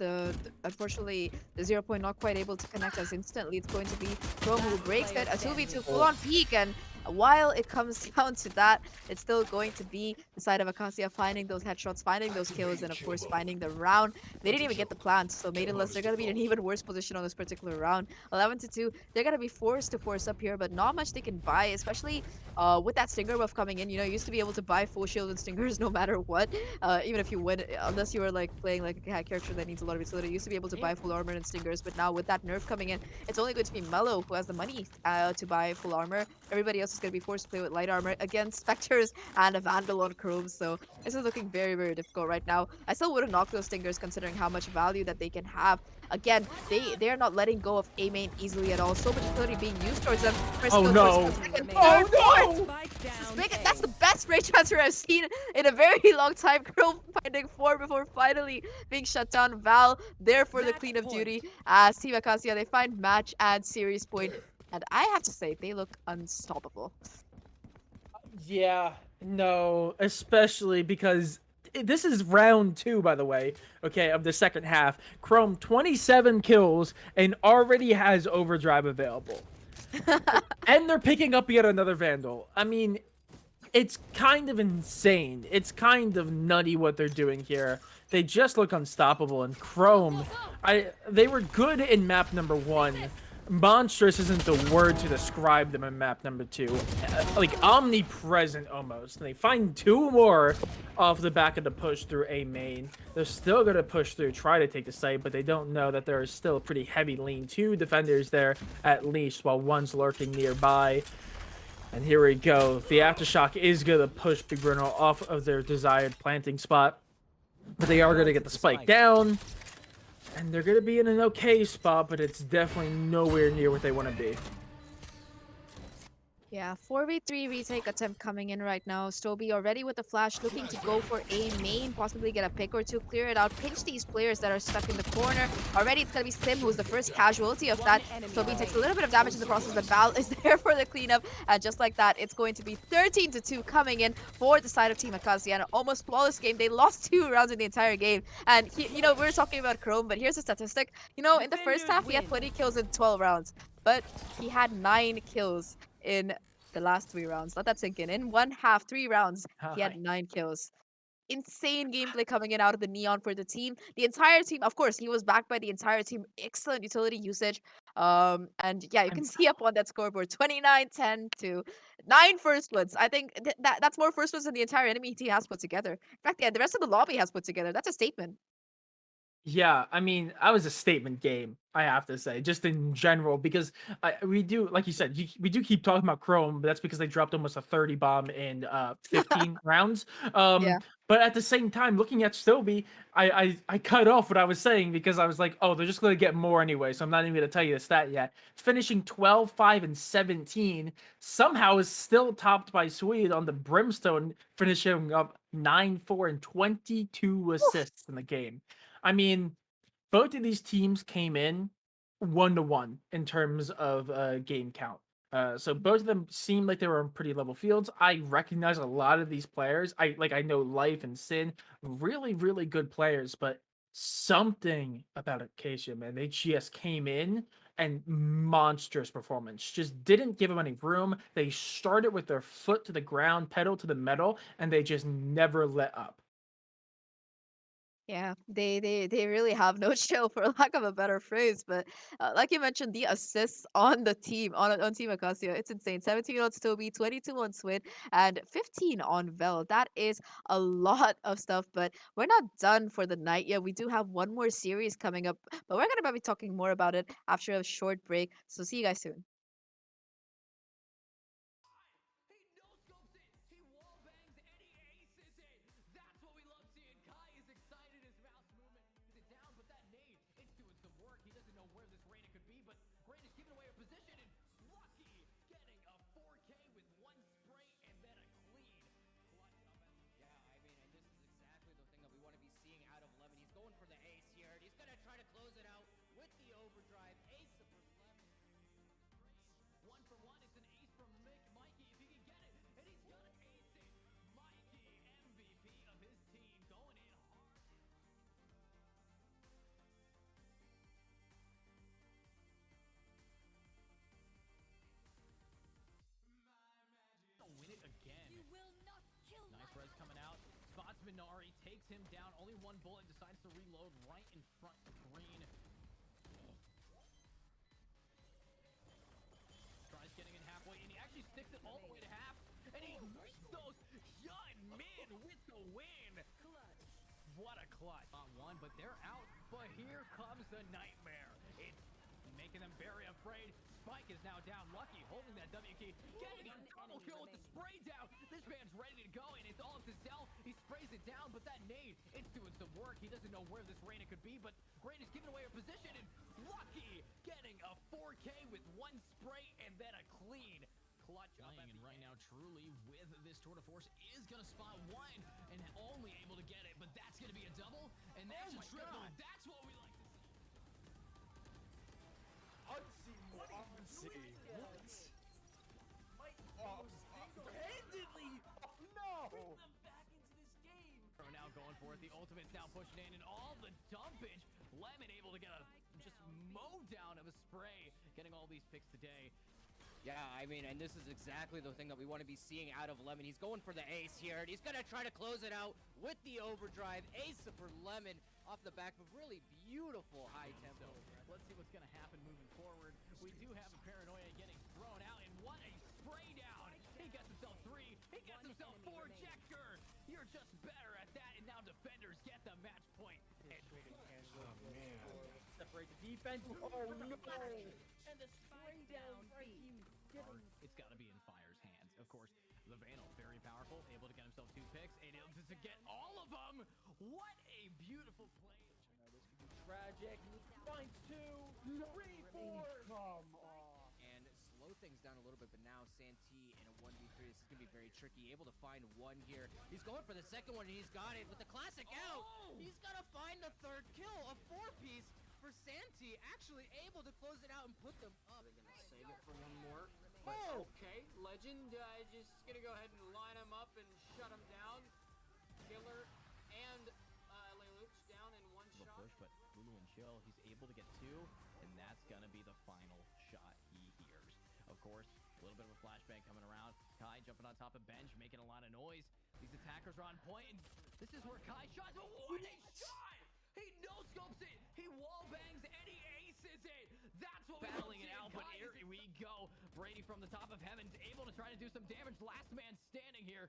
Unfortunately the 0 point not quite able to connect as instantly. It's going to be Chrome who breaks it. A 2v2 full on peak, and while it comes down to that, it's still going to be the side of Acacia finding those headshots, finding those kills, and of course finding the round. They didn't even get the plant, so Maidenless, they're going to be in an even worse position on this particular round. 11-2, they're going to be forced to force up here, but not much they can buy, especially with that Stinger buff coming in. You know, you used to be able to buy full shield and Stingers no matter what, even if you win, unless you were like playing like a character that needs a lot of utility. You used to be able to buy full armor and Stingers, but now with that nerf coming in, it's only going to be Mellow who has the money to buy full armor. Everybody else just going to be forced to play with light armor against Spectres and a Vandal on Chrome. So this is looking very, very difficult right now. I still wouldn't knock those Stingers considering how much value that they can have. Again, they're not letting go of A main easily at all. So much utility being used towards them. First Oh, kill, no. first kill, second, Oh, third, fourth. no! Spike down. That's the best rage transfer I've seen in a very long time. Chrome finding 4 before finally being shut down. Val there for the Match clean of point. duty. As Team Acacia, they find match and series point. And I have to say, they look unstoppable. Yeah, no, especially because this is round 2, by the way, okay, of the second half. Chrome 27 kills and already has overdrive available. And they're picking up yet another Vandal. I mean, it's kind of insane. It's kind of nutty what they're doing here. They just look unstoppable. And Chrome, they were good in map number 1. Monstrous isn't the word to describe them in map number 2. Like, omnipresent almost. And they find 2 more off the back of the push through A main. They're still going to push through, try to take the site, but they don't know that there is still a pretty heavy lean. 2 defenders there, at least, while one's lurking nearby. And here we go. The Aftershock is going to push Big Bruno off of their desired planting spot. But they are going to get the spike down. And they're going to be in an okay spot, but it's definitely nowhere near what they want to be. Yeah, 4v3 retake attempt coming in right now. Stoby already with the flash, looking to go for A main, possibly get a pick or two, clear it out, pinch these players that are stuck in the corner. Already it's going to be Sim who's the first casualty of that. Stoby takes a little bit of damage in the process, but Val is there for the cleanup. And just like that, it's going to be 13-2 coming in for the side of Team Acacia. And an almost flawless game. They lost 2 rounds in the entire game. And, you know, we're talking about Chrome, but here's a statistic. You know, in the first half, he had 20 kills in 12 rounds. But he had 9 kills in the last 3 rounds. Let that sink in. In one half, 3 rounds, he had 9 kills. Insane gameplay coming in out of the Neon for the team. The entire team, of course, he was backed by the entire team. Excellent utility usage. And yeah, you can see up on that scoreboard 29, 10 to 9 first bloods. I think that's more first bloods than the entire enemy team has put together. In fact, yeah, the rest of the lobby has put together. That's a statement. Yeah, I mean, that was a statement game, I have to say, just in general, because we do, like you said, we do keep talking about Chrome, but that's because they dropped almost a 30 bomb in 15 rounds. Yeah. But at the same time, looking at Stoby, I cut off what I was saying because I was like, oh, they're just going to get more anyway, so I'm not even going to tell you the stat yet. Finishing 12, 5, and 17, somehow is still topped by Swede on the Brimstone, finishing up 9, 4, and 22 assists in the game. I mean, both of these teams came in 1-1 in terms of game count. So both of them seemed like they were on pretty level fields. I recognize a lot of these players. I know Life and Sin, really, really good players, but something about Acacia, man. They just came in and monstrous performance. Just didn't give them any room. They started with their foot to the ground, pedal to the metal, and they just never let up. Yeah, they really have no chill, for lack of a better phrase. But like you mentioned, the assists on the team on Team Acacia, it's insane. 17 on Stoby, 22 on Swin, and 15 on Vel. That is a lot of stuff. But we're not done for the night yet. We do have one more series coming up, but we're gonna be talking more about it after a short break. So see you guys soon. He no-scopes it. He wall-bangs and he aces it. That's what we love seeing. Kai is excited. His mouse movement. Is it down? But that nade, it's doing some work. He doesn't know where this Reyna could be, but Reyna's giving away a position, and Lucky getting a 4K with 1 spray and then a clean. Clutch up at... Yeah, I mean, and this is exactly the thing that we want to be seeing out of Lemon. He's going for the ace here, and he's going to try to close it out with the overdrive. Ace of Lemon. 1 for 1. It's an ace from Mikey if he can get it, and he's gonna ace it. Mikey, MVP of his team, going in hard. Win it again. You will not kill Nice res coming out. Spots Minari, takes him down. Only 1 bullet, decides to reload right in front of Green. Tries getting in halfway, and he actually sticks it all the way to half. And he wins those. Yun Min with the win. What a clutch. On 1, but they're out. But here comes the nightmare. It's making them very afraid. Spike is now down. Lucky holding that W key, getting a double kill with the spray down. This man's ready to go, and it's all up to Zell. He sprays it down, but that nade, it's doing some work. He doesn't know where this Reyna could be, but Reyna's giving away her position, and Lucky getting a 4K with one spray and then a clean. Clutch playing, and right now Truly with this tour de force is gonna spot one and only able to get it, but that's gonna be a double, and that's a triple. That's what we like to see. Unseen. What? Handedly. No. Bring them back into this game. Are now going for it. The ultimate's now pushing in, and all the dumpage. Lemon able to get a just mow down of a spray, getting all these picks today. Yeah, I mean, and this is exactly the thing that we want to be seeing out of Lemon. He's going for the ace here, and he's going to try to close it out with the overdrive. Ace for Lemon off the back of really beautiful high tempo. So let's see what's going to happen moving forward. We do have a Paranoia getting thrown out, and what a spray down. He gets himself 3. He gets himself 4. Jector, you're just better at that, and now defenders get the match point. Oh, man. Separate the defense. Oh, no. And the spray down. It's got to be in Fire's hands. Of course, the Vandal, very powerful, able to get himself 2 picks, and able to get all of them. What a beautiful play. This could be tragic. Finds 2, 3, 4. Come on. And slow things down a little bit, but now Santee in a 1v3, this is going to be very tricky. Able to find one here. He's going for the second one, and he's got it with the classic out. He's going to find the 3rd kill, a 4-piece for Santee. Actually able to close it out and put them up. They're gonna save it for one more. Oh! Okay, Legend just gonna go ahead and line him up and shut him down. Killer and Lelouch down in one The shot. push, but Lulu and Chill, he's able to get 2, and that's gonna be the final shot he hears. Of course, a little bit of a flashbang coming around. Kai jumping on top of bench, making a lot of noise. These attackers are on point, and this is where Kai shots. But what a shot! He no-scopes it. He wall bangs and he aces it. That's what we're battling it out, but here we go. Brady from the top of heavens, able to try to do some damage. Last man standing here.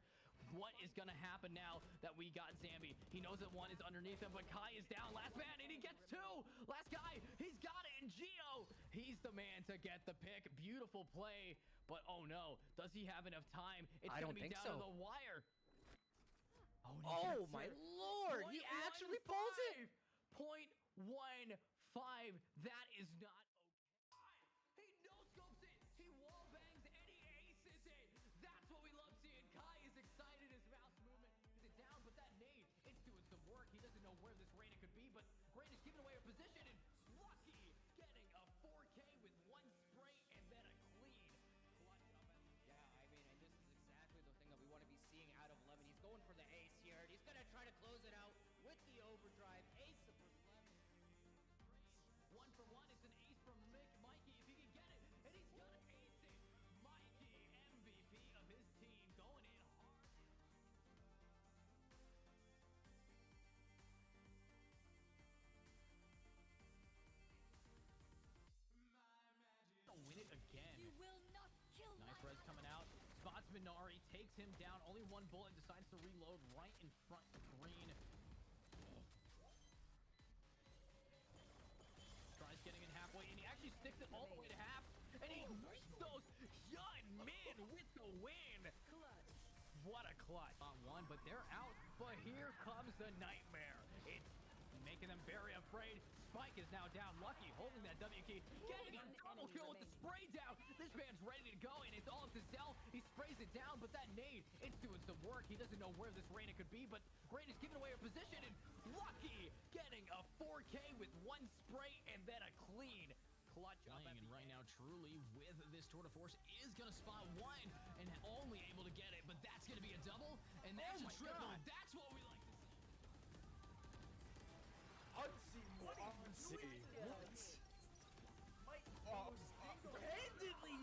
What is going to happen now that we got Zambi? He knows that one is underneath him, but Kai is down. Last man, and he gets 2. Last guy, he's got it. And Gio, he's the man to get the pick. Beautiful play, but oh no. Does he have enough time? It's going to be down to the wire. Oh my lord, he actually pulls it. 0.15. That is not okay. He no-scopes it. He wall bangs and he aces it. That's what we love seeing. Kai is excited. His mouse movement is it down, but that nade, it's doing some work. He doesn't know where this Reyna could be, but Reyna's giving away her position, and Lucky getting a 4K with one spray and then a clean. Yeah, I mean, and this is exactly the thing that we want to be seeing out of Lemon. He's going for the ace here, and he's going to try to close it out with the overdrive. Ace for Lemon. 1 for 1. It's an ace from Mikey if he can get it, and he's going to ace it. Mikey, MVP of his team, going in hard. Win it again. You will not kill Nice res coming out. Spots Minari, takes him down. Only 1 bullet, decides to reload right in front of Green. Tries getting in halfway, and he actually sticks it all the way to half. And he makes those Yun Min with the win. clutch. What a clutch. Not 1, but they're out. But here comes the nightmare. It's making them very afraid. Spike is now down. Lucky holding that W key, getting a double kill with the spray down. This man's ready to go, and it's all up to Zell. He sprays it down, but that nade, it's doing some work. He doesn't know where this Reyna could be, but Reyna's giving away her position, and Lucky getting a 4K with 1 spray and then a clean. Clutch playing, and right now Truly with this tour de force is going to spot 1 and only able to get it, but that's going to be a double, and that's a triple. That's what we like to see. Unseen. Handedly.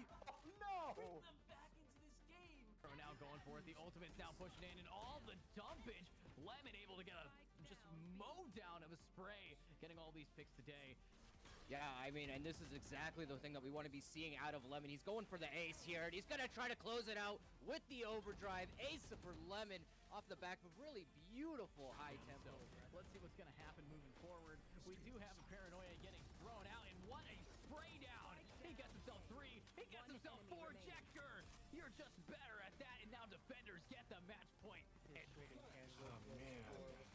No. Bring them back into this game. Are now going for it. The ultimate's now pushing in, and all the dumpage. Lemon able to get a just mow down of a spray, getting all these picks today. Yeah, I mean, and this is exactly the thing that we want to be seeing out of Lemon. He's going for the ace here, and he's going to try to close it out with the overdrive. Ace for Lemon off the back of really beautiful high tempo. Let's see what's going to happen moving forward. We do have a Paranoia getting thrown out, and what a spray gets himself four Jector. You're just better at that, and now defenders get the match point.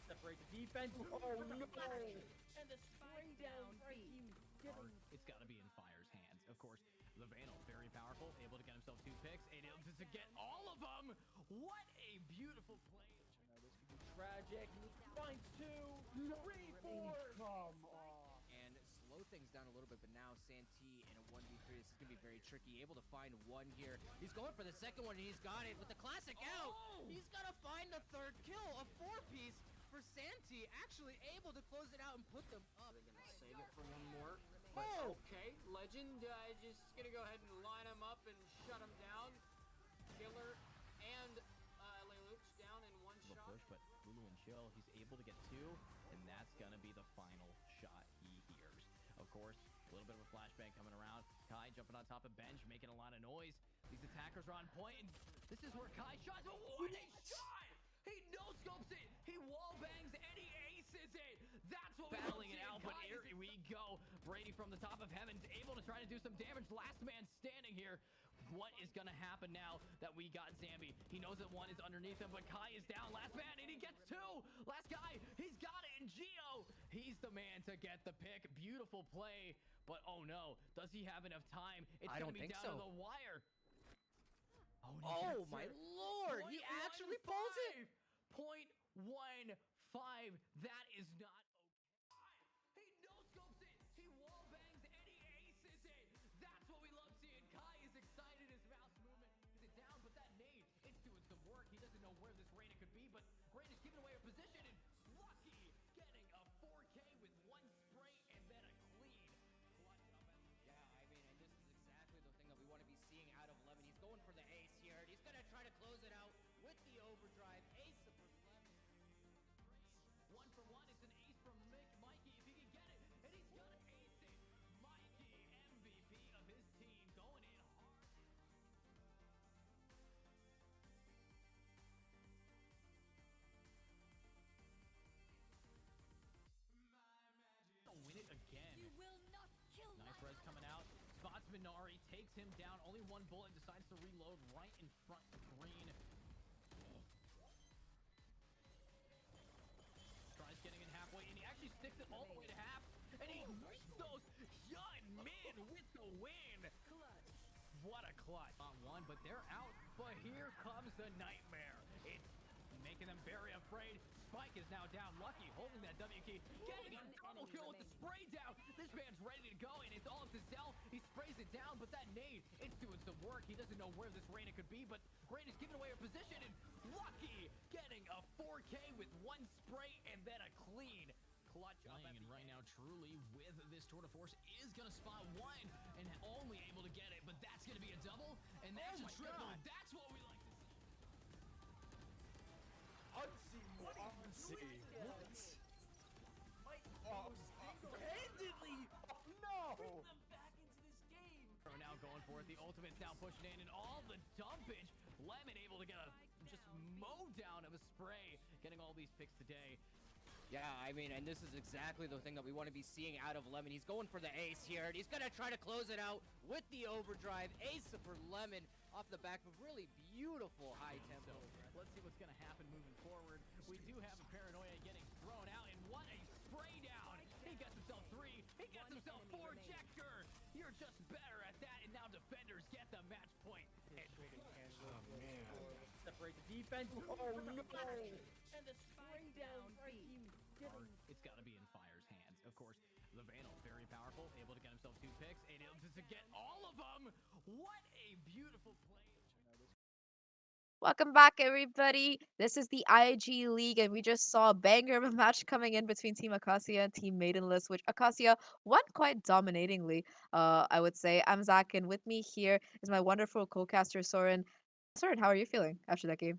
Separate the defense. Oh no! And the spray down it's got to be in Fire's hands. Of course, the Vandal, very powerful, able to get himself 2 picks, and able to get all of them. What a beautiful play. This could be tragic. Finds 2, 3, 4. Come on. And slow things down a little bit, but now Santee in a 1v3, this is going to be very tricky. Able to find one here. He's going for the second one, and he's got it with the classic out. He's got to find the third kill, a 4-piece for Santee, actually able to close it out and put them up. They're gonna save it for one more. But okay, Legend just gonna go ahead and line him up and shut him down. Killer and Lelouch down in one shot. Push, but Lulu and Chill, he's able to get 2, and that's gonna be the final shot he hears. Of course, a little bit of a flashbang coming around. Kai jumping on top of Bench, making a lot of noise. These attackers are on point, and this is where Kai shots. But what a shot! He no-scopes it, he wall bangs, and he aces it. That's what battling it out, but here we go. Brady from the top of heavens, able to try to do some damage. Last man standing here. What is gonna happen now that we got Zambi? He knows that one is underneath him, but Kai is down. Last man, and he gets 2. Last guy, he's got it, and Gio, he's the man to get the pick. Beautiful play, but oh no, does he have enough time? It's gonna be down to the wire. Oh my lord, he actually pulls it. 0.15. That is not okay. He no-scopes it. He wall bangs and he aces it. That's what we love seeing. Kai is excited. His mouse movement. Is it down? But that nade, it's doing some work. He doesn't know where this Reyna could be, but Reyna's giving away a position, and Lucky getting a 4K with 1 spray and then a clean clutch up. Yeah, I mean, and this is exactly the thing that we want to be seeing out of Lemon. He's going for the ace here, and he's going to try to close it out with the overdrive. Ace for Lemon. 1 for 1. It's an ace from Mikey if he can get it, and he's gonna ace it. Mikey, MVP of his team, going in hard. Win it again. You will not kill Nice res coming out. Spots Minari, takes him down. Only 1 bullet, decides to reload right in front of Green. Tries getting in halfway, and he actually sticks it all the way to half. And he reads those young men with the win. clutch. What a clutch. On 1, but they're out. But here comes the nightmare. It's making them very afraid. Spike is now down. Lucky holding that W key. Getting a double kill with the spray down. This man's ready to go, and it's all up to Zell. He sprays it down, but that nade, it's doing some work. He doesn't know where this Reyna could be, but Reyna's giving away her position, and Lucky getting a 4K with 1 spray and then a clean clutch up. And right now, Truly with this tour de force is going to spot 1 and only able to get it, but that's going to be a double, and that's a triple. That's what we like to see. Handedly! No! Bring them back into this game. Are now going for it. The ultimate's now pushing in, and all the dumpage. Lemon able to get a just mow down of a spray, getting all these picks today. Yeah, I mean, and this is exactly the thing that we want to be seeing out of Lemon. He's going for the ace here, and he's going to try to close it out with the overdrive. Ace for Lemon off the back of really beautiful high tempo. Let's see what's going to happen moving forward. We do have a Paranoia getting thrown out, and what a spray down. He gets himself 3. He gets himself 4 Jector. You're just better at that, and now defenders get the match point. Separate the defense. Oh no! And the spray down it's got to be in Fire's hands. Of course, the Vandal, very powerful, able to get himself 2 picks, and able to get all of them. What a beautiful play. Welcome back, everybody. This is the IGLeague, and we just saw a banger of a match coming in between Team Acacia and Team Maidenless, which Acacia won quite dominatingly, I would say. I'm Zach, and with me here is my wonderful co-caster, Soren. Soren, how are you feeling after that game?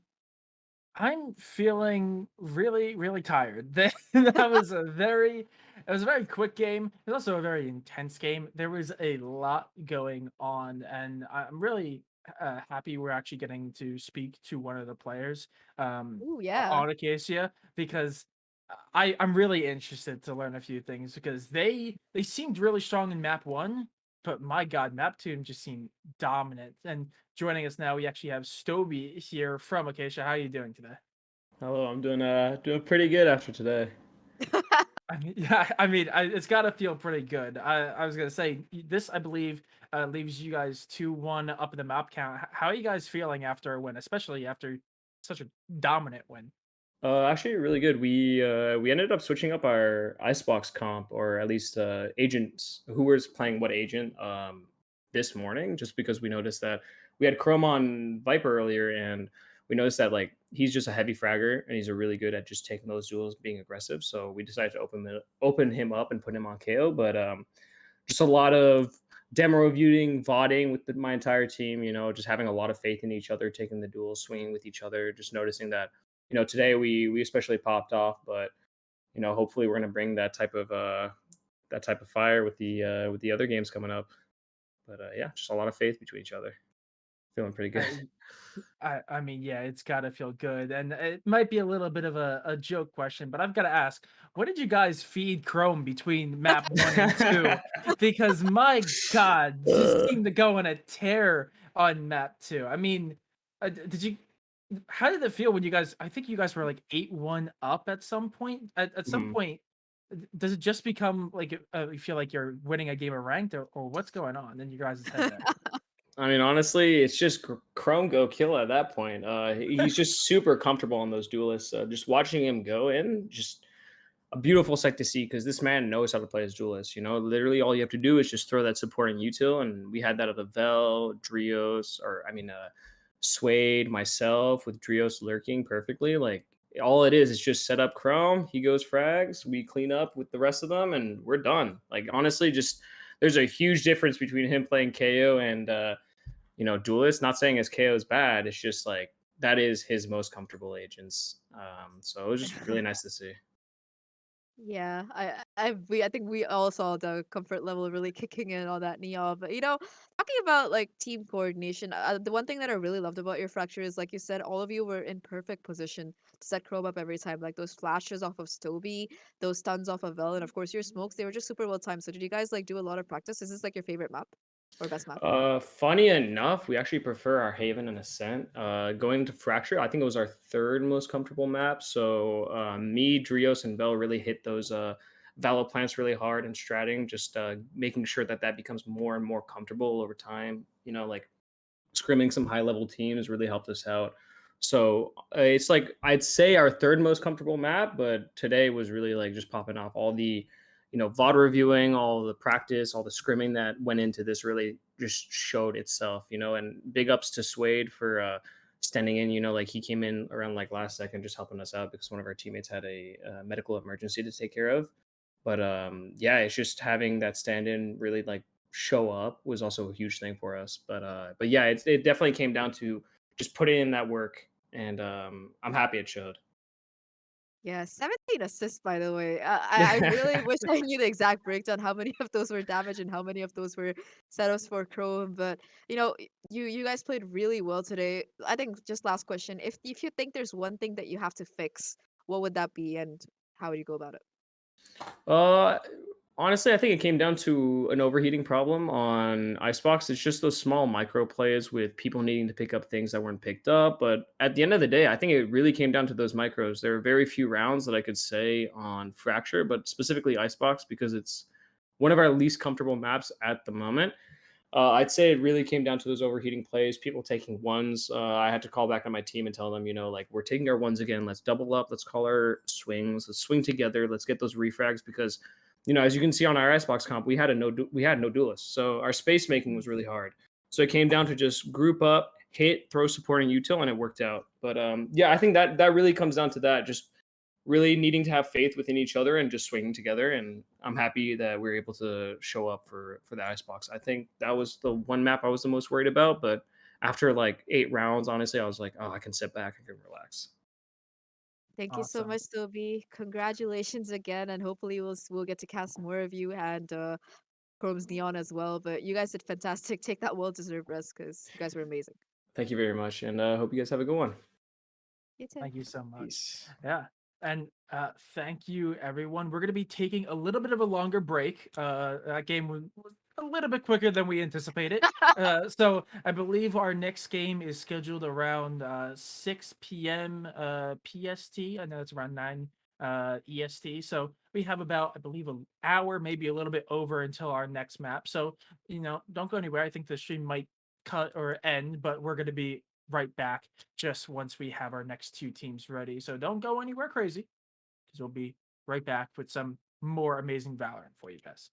I'm feeling really, really tired. That was a very quick game. It was also a very intense game. There was a lot going on, and I'm really happy we're actually getting to speak to one of the players Ooh, yeah. on Acacia, because I'm really interested to learn a few things, because they seemed really strong in map 1, but my God, Maptoon just seemed dominant. And joining us now, we actually have Stoby here from Acacia. How are you doing today? Hello, I'm doing pretty good after today. I mean, yeah, it's got to feel pretty good. I was gonna say this, I believe, leaves you guys 2-1 up in the map count. How are you guys feeling after a win, especially after such a dominant win? Actually, really good. We ended up switching up our icebox comp, or at least agents who was playing what agent this morning, just because we noticed that we had Chrome on Viper earlier, and we noticed that like he's just a heavy fragger, and he's a really good at just taking those duels, being aggressive. So we decided to open him up and put him on KO, but just a lot of demo reviewing, vodding with my entire team, just having a lot of faith in each other, taking the duel, swinging with each other, just noticing that, today we especially popped off, but, hopefully we're going to bring that type of fire with the other games coming up. But yeah, just a lot of faith between each other. Feeling pretty good. I mean, yeah, it's got to feel good. And it might be a little bit of a joke question, but I've got to ask, what did you guys feed Chrome between map 1 and 2? Because my God, just seemed to go on a tear on map 2. I mean, how did it feel when you guys, I think you guys were like 8-1 up at some point? At some Mhm. point, does it just become like you feel like you're winning a game of ranked, or what's going on in your guys' head there? I mean, honestly, it's just Chrome go kill at that point. He's just super comfortable on those duelists. Just watching him go in, just a beautiful sight to see because this man knows how to play his duelist. Literally all you have to do is just throw that supporting util, and we had that out of Vel, Drios, Suede, myself with Drios lurking perfectly. Like all it is just set up Chrome. He goes frags, we clean up with the rest of them, and we're done. Like honestly, just there's a huge difference between him playing KO and duelist. Not saying his KO is bad. It's just like that is his most comfortable agents. So it was just really nice to see. Yeah, I think we all saw the comfort level really kicking in on that Neo. But talking about like team coordination, the one thing that I really loved about your fracture is, like you said, all of you were in perfect position to set Chrome up every time. Like those flashes off of Stoby, those stuns off of Vel, and of course your smokes, they were just super well timed. So did you guys like do a lot of practice? Is this like your favorite map or best map? Funny enough, we actually prefer our Haven and Ascent. Going to Fracture, I think it was our third most comfortable map. So me, Drios, and Bell really hit those Valor plants really hard and stratting, just making sure that becomes more and more comfortable over time. Like scrimming some high level teams really helped us out. So it's like I'd say our third most comfortable map, but today was really like just popping off. All the VOD reviewing, all the practice, all the scrimming that went into this really just showed itself. And big ups to Suede for standing in. Like he came in around like last second, just helping us out because one of our teammates had a medical emergency to take care of. But yeah, it's just having that stand in really like show up was also a huge thing for us. But yeah, it definitely came down to just putting in that work, and I'm happy it showed. Yeah, 17 assists, by the way. I really wish I knew the exact breakdown, how many of those were damage and how many of those were setups for Chrome. But you guys played really well today. I think just last question, if you think there's one thing that you have to fix, what would that be, and how would you go about it? Uh, Honestly, I think it came down to an overheating problem on Icebox. It's just those small micro plays with people needing to pick up things that weren't picked up. But at the end of the day, I think it really came down to those micros. There are very few rounds that I could say on Fracture, but specifically Icebox because it's one of our least comfortable maps at the moment. I'd say it really came down to those overheating plays, people taking ones. I had to call back on my team and tell them, like we're taking our ones again. Let's double up. Let's call our swings. Let's swing together. Let's get those refrags because, as you can see on our Xbox comp, we had no duelists, so our space making was really hard. So it came down to just group up, hit, throw supporting util, and it worked out. But yeah, I think that really comes down to that. Just really needing to have faith within each other and just swinging together. And I'm happy that we are able to show up for the Icebox. I think that was the one map I was the most worried about. But after like 8 rounds, honestly, I was like, oh, I can sit back, I can relax. Thank you so Awesome. much, Toby. Congratulations again, and hopefully we'll get to cast more of you and Chrome's Neon as well. But you guys did fantastic. Take that well-deserved rest because you guys were amazing. Thank you very much, and hope you guys have a good one. You too. Thank you so much. Peace. Yeah. And thank you, everyone. We're going to be taking a little bit of a longer break. That game was a little bit quicker than we anticipated. So I believe our next game is scheduled around 6 p.m. PST. I know it's around 9 EST. So we have about, I believe, an hour, maybe a little bit over until our next map. So, don't go anywhere. I think the stream might cut or end, but we're going to be right back just once we have our next two teams ready. So don't go anywhere crazy because we'll be right back with some more amazing Valorant for you guys.